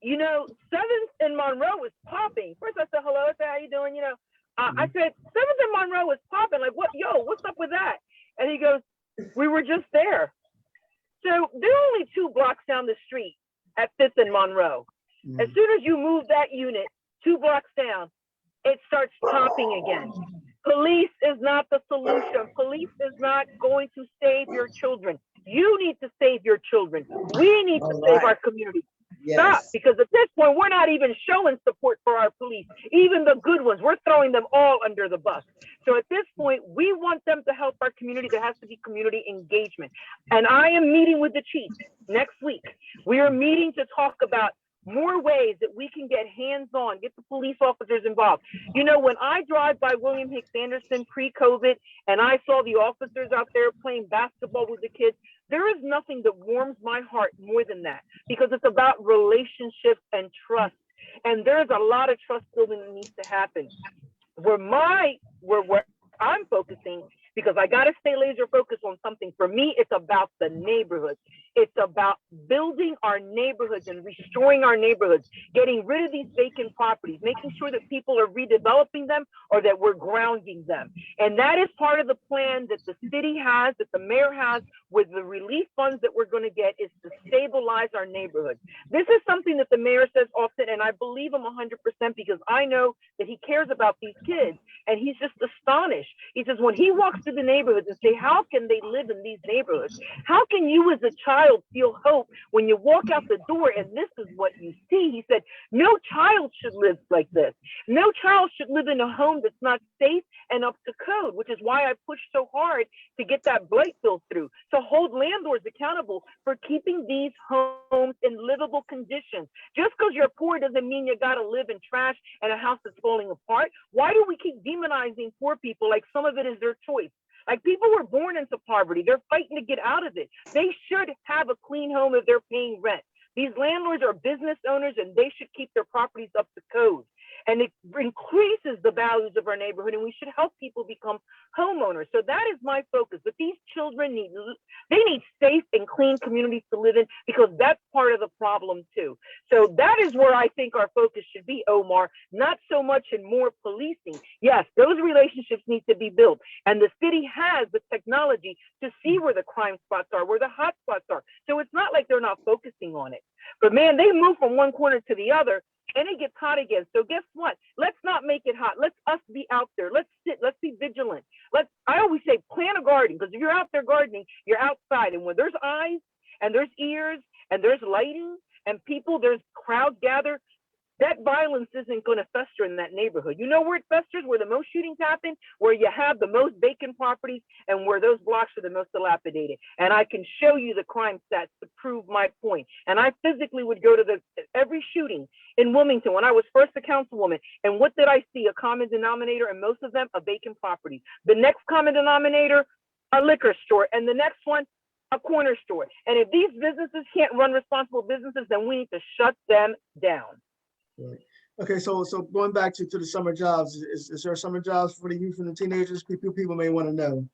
you know, 7th and Monroe is popping. First I said, hello, I said, how you doing? You know, I said, 7th and Monroe is popping. Like, what, yo, what's up with that? And he goes, We were just there. So they're only 2 blocks down the street at 5th and Monroe. As soon as you move that unit 2 blocks down, it starts topping again. Police is not the solution. Police is not going to save your children. You need to save your children. We need to save our community. Stop, Yes. because at this point, we're not even showing support for our police. Even the good ones, we're throwing them all under the bus. So at this point, we want them to help our community. There has to be community engagement. And I am meeting with the chief next week. We are meeting to talk about more ways that we can get hands-on, get the police officers involved. You know, when I drive by William Hicks Anderson pre-COVID and I saw the officers out there playing basketball with the kids, there is nothing that warms my heart more than that, because it's about relationships and trust. And there's a lot of trust building that needs to happen. Where I'm focusing, because I got to stay laser focused on something. For me, it's about the neighborhoods. It's about building our neighborhoods and restoring our neighborhoods, getting rid of these vacant properties, making sure that people are redeveloping them or that we're grounding them. And that is part of the plan that the city has, that the mayor has, with the relief funds that we're going to get, is to stabilize our neighborhoods. This is something that the mayor says often, and I believe him 100%, because I know that he cares about these kids, and he's just astonished. He says when he walks through the neighborhoods and say, how can they live in these neighborhoods? How can you as a child feel hope when you walk out the door and this is what you see? He said, no child should live like this. No child should live in a home that's not safe and up to code, which is why I pushed so hard to get that blight bill through, to hold landlords accountable for keeping these homes in livable conditions. Just because you're poor doesn't mean you got to live in trash and a house that's falling apart. Why do we keep demonizing poor people like some of it is their choice? Like, people were born into poverty. They're fighting to get out of it. They should have a clean home if they're paying rent. These landlords are business owners, and they should keep their properties up to code. And it increases the values of our neighborhood, and we should help people become homeowners. So that is my focus. But these children need safe and clean communities to live in, because that's part of the problem too. So that is where I think our focus should be, Omar, not so much in more policing. Yes, those relationships need to be built. And the city has the technology to see where the crime spots are, where the hot spots are. So it's not like they're not focusing on it. But man, they move from one corner to the other, and it gets hot again. So guess what? Let's not make it hot. Let's us be out there. Let's sit. Let's be vigilant. I always say, plant a garden, because if you're out there gardening, you're outside. And when there's eyes and there's ears and there's lighting and people, there's crowds gather, that violence isn't going to fester in that neighborhood. You know where it festers, where the most shootings happen, where you have the most vacant properties, and where those blocks are the most dilapidated. And I can show you the crime stats to prove my point. And I physically would go to every shooting in Wilmington when I was first a councilwoman. And what did I see? A common denominator, and most of them, a vacant property. The next common denominator, a liquor store. And the next one, a corner store. And if these businesses can't run responsible businesses, then we need to shut them down. Right. Okay, so going back to the summer jobs, is there summer jobs for the youth and the teenagers? People may want to know.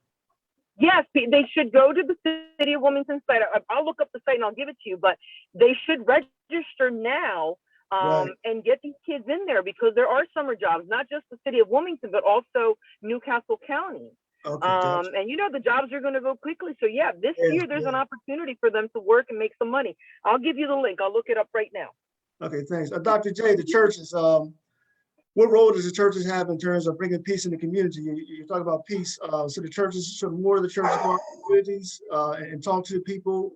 Yes, they should go to the City of Wilmington site. I'll look up the site and I'll give it to you, but they should register now and get these kids in there, because there are summer jobs, not just the City of Wilmington, but also Newcastle County. Okay, gotcha. And you know, the jobs are going to go quickly. So yeah, this year there's an opportunity for them to work and make some money. I'll give you the link. I'll look it up right now. Okay, thanks. Dr. J, the churches, what role does the churches have in terms of bringing peace in the community? You talk about peace. So the churches, should more of the churches go out to communities and talk to people,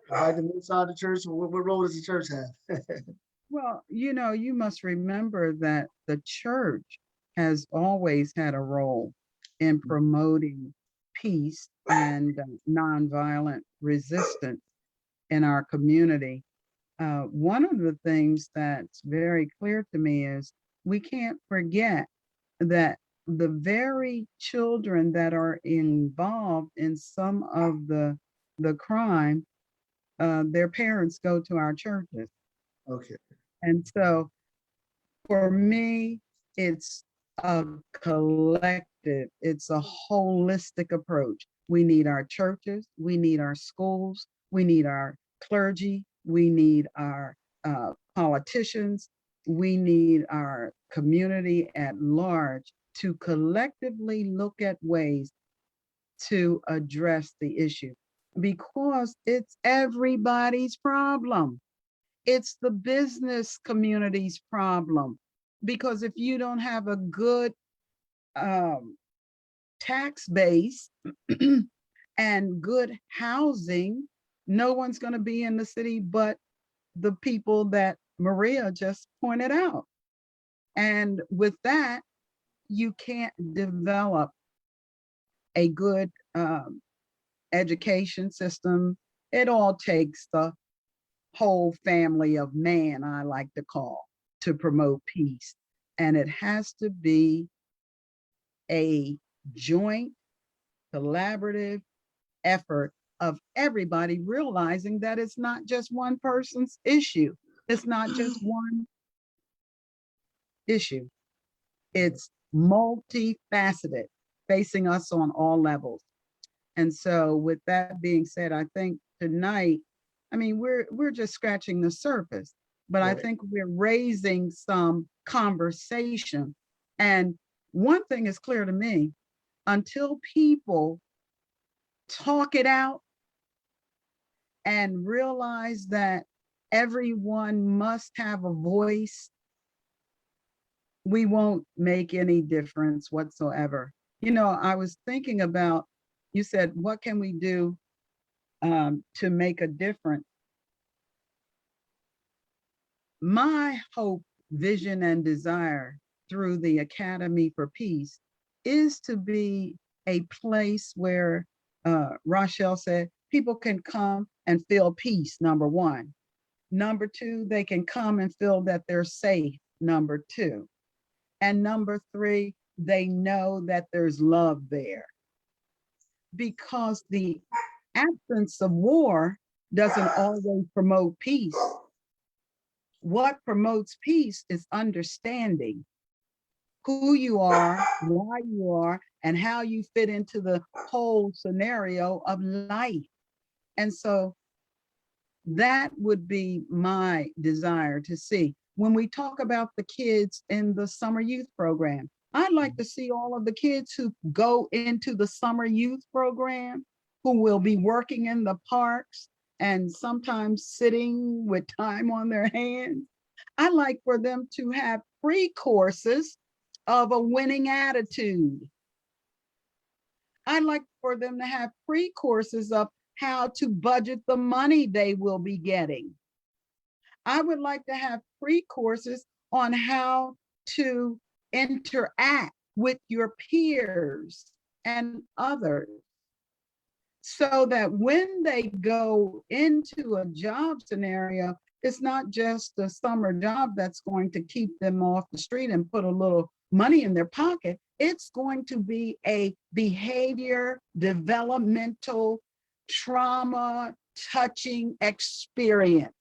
invite them inside the church? What role does the church have? Well, you know, you must remember that the church has always had a role in promoting peace and nonviolent resistance in our community. One of the things that's very clear to me is we can't forget that the very children that are involved in some of the crime, their parents go to our churches. Okay. And so for me, it's a collective, it's a holistic approach. We need our churches, we need our schools, we need our clergy, we need our politicians, we need our community at large to collectively look at ways to address the issue because it's everybody's problem. It's the business community's problem. Because if you don't have a good tax base and good housing, no one's going to be in the city but the people that Maria just pointed out. And with that, you can't develop a good education system. It all takes the whole family of man, I like to call, to promote peace. And it has to be a joint, collaborative effort of everybody realizing that it's not just one person's issue. It's not just one issue. It's multifaceted, facing us on all levels. And so with that being said, I think tonight, I mean, we're just scratching the surface, but I think we're raising some conversation. And one thing is clear to me, until people talk it out and realize that everyone must have a voice, we won't make any difference whatsoever. You know, I was thinking about, you said, what can we do to make a difference? My hope, vision, and desire through the Academy for Peace is to be a place where Rachelle said people can come and feel peace, number one. Number two, they can come and feel that they're safe, number two. And number three, they know that there's love there. Because the absence of war doesn't always promote peace. What promotes peace is understanding who you are, why you are, and how you fit into the whole scenario of life. And so that would be my desire to see. When we talk about the kids in the summer youth program, I'd like to see all of the kids who go into the summer youth program, who will be working in the parks and sometimes sitting with time on their hands. I'd like for them to have pre-courses of a winning attitude. I'd like for them to have pre-courses of how to budget the money they will be getting. I would like to have pre-courses on how to interact with your peers and others, so that when they go into a job scenario, it's not just a summer job that's going to keep them off the street and put a little money in their pocket. It's going to be a behavior, developmental, trauma touching experience.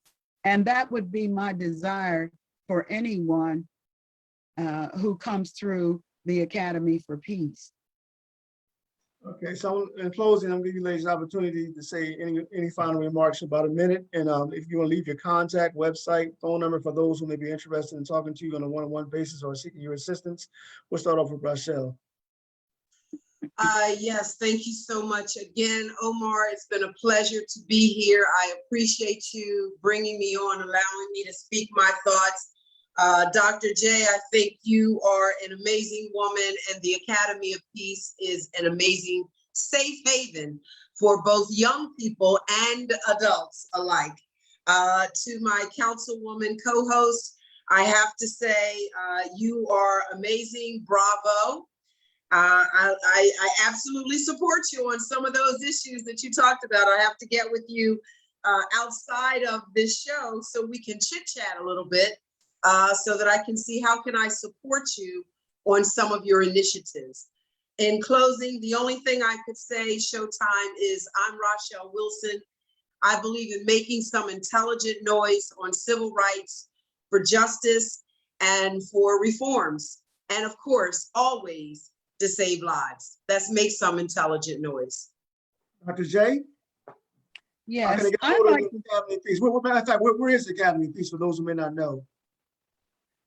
And that would be my desire for anyone who comes through the Academy for Peace. Okay, so in closing, I'm gonna give you ladies an opportunity to say any final remarks, about a minute. And if you want to leave your contact, website, phone number for those who may be interested in talking to you on a one-on-one basis or seeking your assistance. We'll start off with Rachelle. Yes, thank you so much again, Omar. It's been a pleasure to be here. I appreciate you bringing me on, allowing me to speak my thoughts. Dr. J, I think you are an amazing woman, and the Academy of Peace is an amazing safe haven for both young people and adults alike. To my councilwoman co-host, I have to say, you are amazing. Bravo. I absolutely support you on some of those issues that you talked about. I have to get with you outside of this show so we can chit chat a little bit, so that I can see how can I support you on some of your initiatives. In closing, the only thing I could say, Showtime, is I'm Rachelle Wilson. I believe in making some intelligent noise on civil rights, for justice, and for reforms. And of course, always to save lives. Let's make some intelligent noise. Dr. J? Yes, I'd like to Academy of Peace. Matter of fact, where is the Academy of Peace for those who may not know?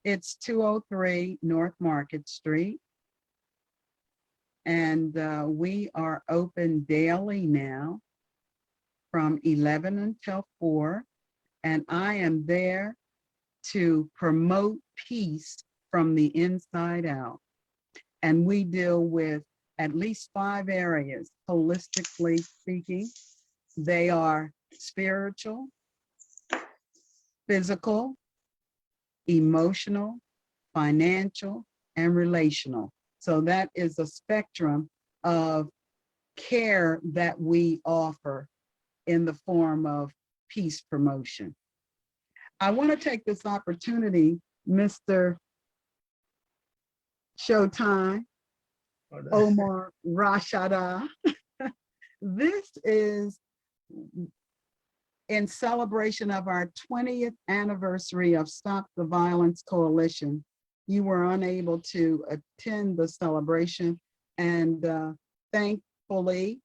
It's 203 North Market Street. And we are open daily now from 11 until 4. And I am there to promote peace from the inside out. And we deal with at least 5 areas, holistically speaking. They are spiritual, physical, emotional, financial, and relational. So that is a spectrum of care that we offer in the form of peace promotion. I want to take this opportunity, Mr. Showtime, Omar Rashada. This is in celebration of our 20th anniversary of Stop the Violence Coalition. You were unable to attend the celebration, and thankfully,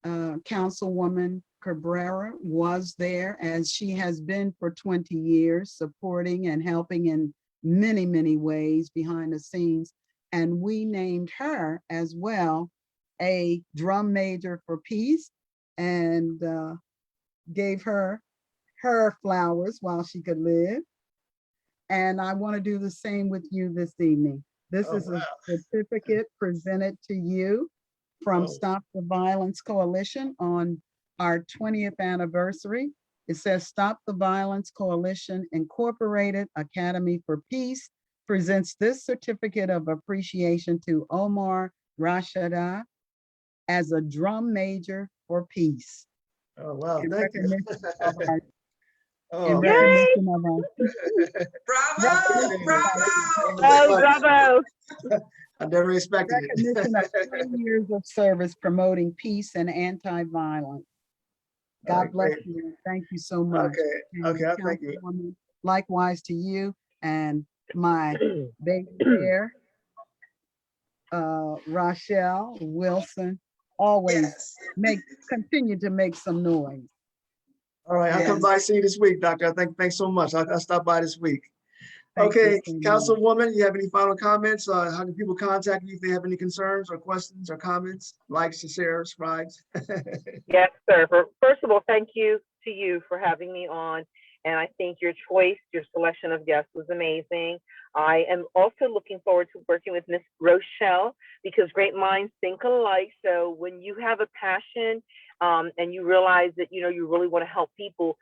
Councilwoman Cabrera was there, as she has been for 20 years, supporting and helping in many, many ways behind the scenes. And we named her as well a drum major for peace, and gave her flowers while she could live. And I want to do the same with you this evening. This is a certificate presented to you from Stop the Violence Coalition on our 20th anniversary. It says Stop the Violence Coalition Incorporated Academy for Peace presents this certificate of appreciation to Omar Rashada as a drum major for peace. Oh, wow, In thank you. in recognition of our Bravo, bravo. Oh, bravo. I never expected recognition of 20 years of service promoting peace and anti-violence. God bless Great. you. Thank you so much. Okay, And thank you. Councilwoman, likewise to you and my baby bear, Rachelle Wilson, always Yes. continue to make some noise. All right, I'll come Yes. by, see you this week, Doctor. Thanks so much. I'll stop by this week. Thank you Okay, so much. Councilwoman, you have any final comments? How can people contact you if they have any concerns or questions or comments, likes, shares, subscribes? Yes, sir. First of all, thank you to you for having me on. And I think your choice, your selection of guests was amazing. I am also looking forward to working with Miss Rachelle, because great minds think alike. So when you have a passion and you realize that, you really want to help people,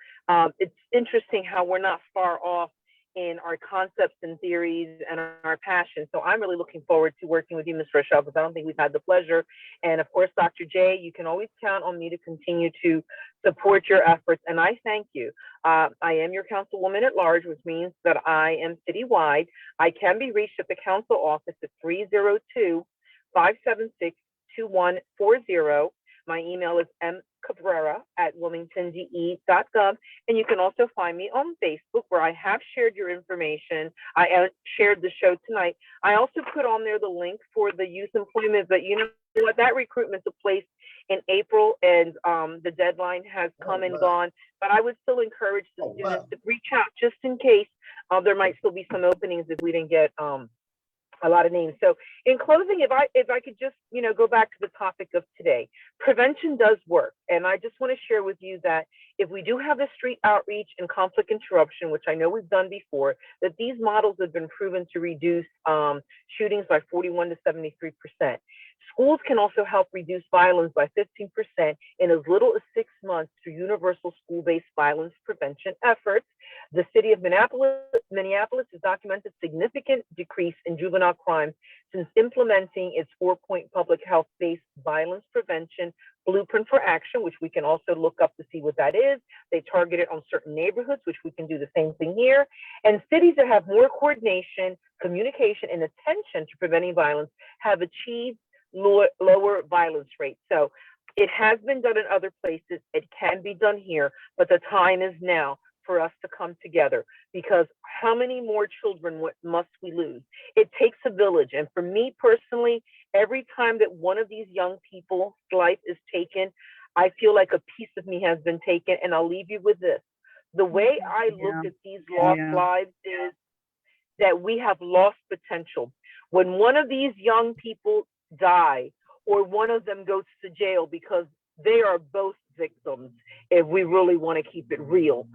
it's interesting how we're not far off in our concepts and theories and our passion. So I'm really looking forward to working with you, Ms. Rachelle, because I don't think we've had the pleasure. And of course, Dr. J, you can always count on me to continue to support your efforts. And I thank you. I am your councilwoman at large, which means that I am citywide. I can be reached at the council office at 302-576-2140. My email is mcabrera@wilmingtonde.gov. And you can also find me on Facebook, where I have shared your information. I shared the show tonight. I also put on there the link for the youth employment, but you know what? That recruitment took place in April, and the deadline has come and gone. But I would still encourage the students to reach out just in case there might still be some openings if we didn't get a lot of names. So in closing, if I could just, go back to the topic of today, prevention does work. And I just want to share with you that if we do have the street outreach and conflict interruption, which I know we've done before, that these models have been proven to reduce shootings by 41 to 73%. Schools can also help reduce violence by 15% in as little as 6 months through universal school-based violence prevention efforts. The city of Minneapolis has documented significant decrease in juvenile crime since implementing its 4-point public health-based violence prevention blueprint for action, which we can also look up to see what that is. They target it on certain neighborhoods, which we can do the same thing here. And cities that have more coordination, communication, and attention to preventing violence have achieved lower violence rates. So it has been done in other places. It can be done here, but the time is now for us to come together, because how many more children must we lose? It takes a village. And for me personally, every time that one of these young people's life is taken, I feel like a piece of me has been taken. And I'll leave you with this. The way I look at these lost lives is that we have lost potential. When one of these young people die or one of them goes to jail, because they are both victims if we really want to keep it real.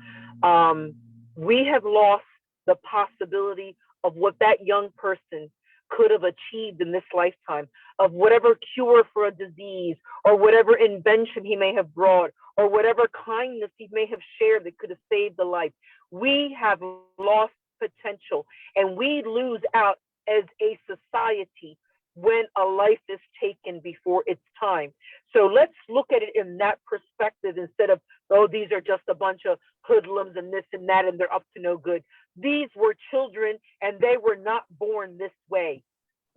We have lost the possibility of what that young person could have achieved in this lifetime, of whatever cure for a disease or whatever invention he may have brought or whatever kindness he may have shared that could have saved the life. We have lost potential, and we lose out as a society when a life is taken before its time. So let's look at it in that perspective instead of, oh, these are just a bunch of hoodlums and this and that, and they're up to no good. These were children, and they were not born this way.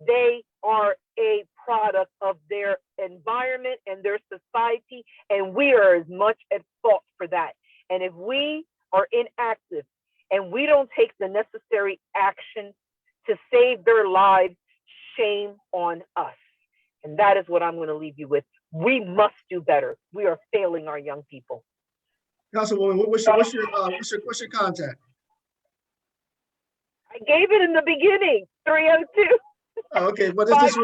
They are a product of their environment and their society, and we are as much at fault for that. And if we are inactive and we don't take the necessary action to save their lives, shame on us. And that is what I'm going to leave you with. We must do better. We are failing our young people. Councilwoman, what's your contact? I gave it in the beginning, 302. Oh, okay, what is this?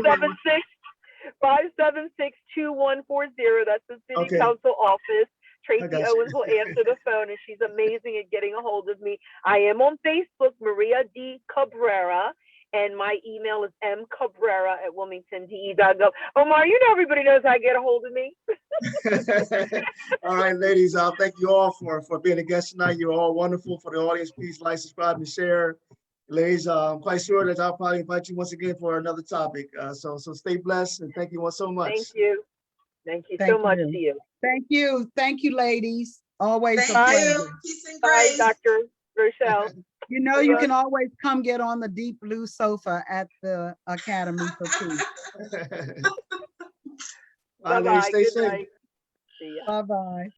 576-2140. That's the city Okay. council office. Tracy got you. Owens will answer the phone, and she's amazing at getting a hold of me. I am on Facebook, Maria D. Cabrera, and my email is mcabrera@wilmingtonde.gov. Omar, you know everybody knows how to get a hold of me. All right, ladies, thank you all for being a guest tonight. You're all wonderful. For the audience, please like, subscribe, and share. Ladies, I'm quite sure that I'll probably invite you once again for another topic. So stay blessed, and thank you all so much. Thank you. Thank you Thank so much you. to you. Thank you. Thank you, ladies. Always a Thank pleasure. you. Peace and Bye, grace. Dr. Rachelle. You know, you can always come get on the deep blue sofa at the Academy for Peace. All right, ladies, Bye-bye. stay Good safe. night. See ya. Bye-bye.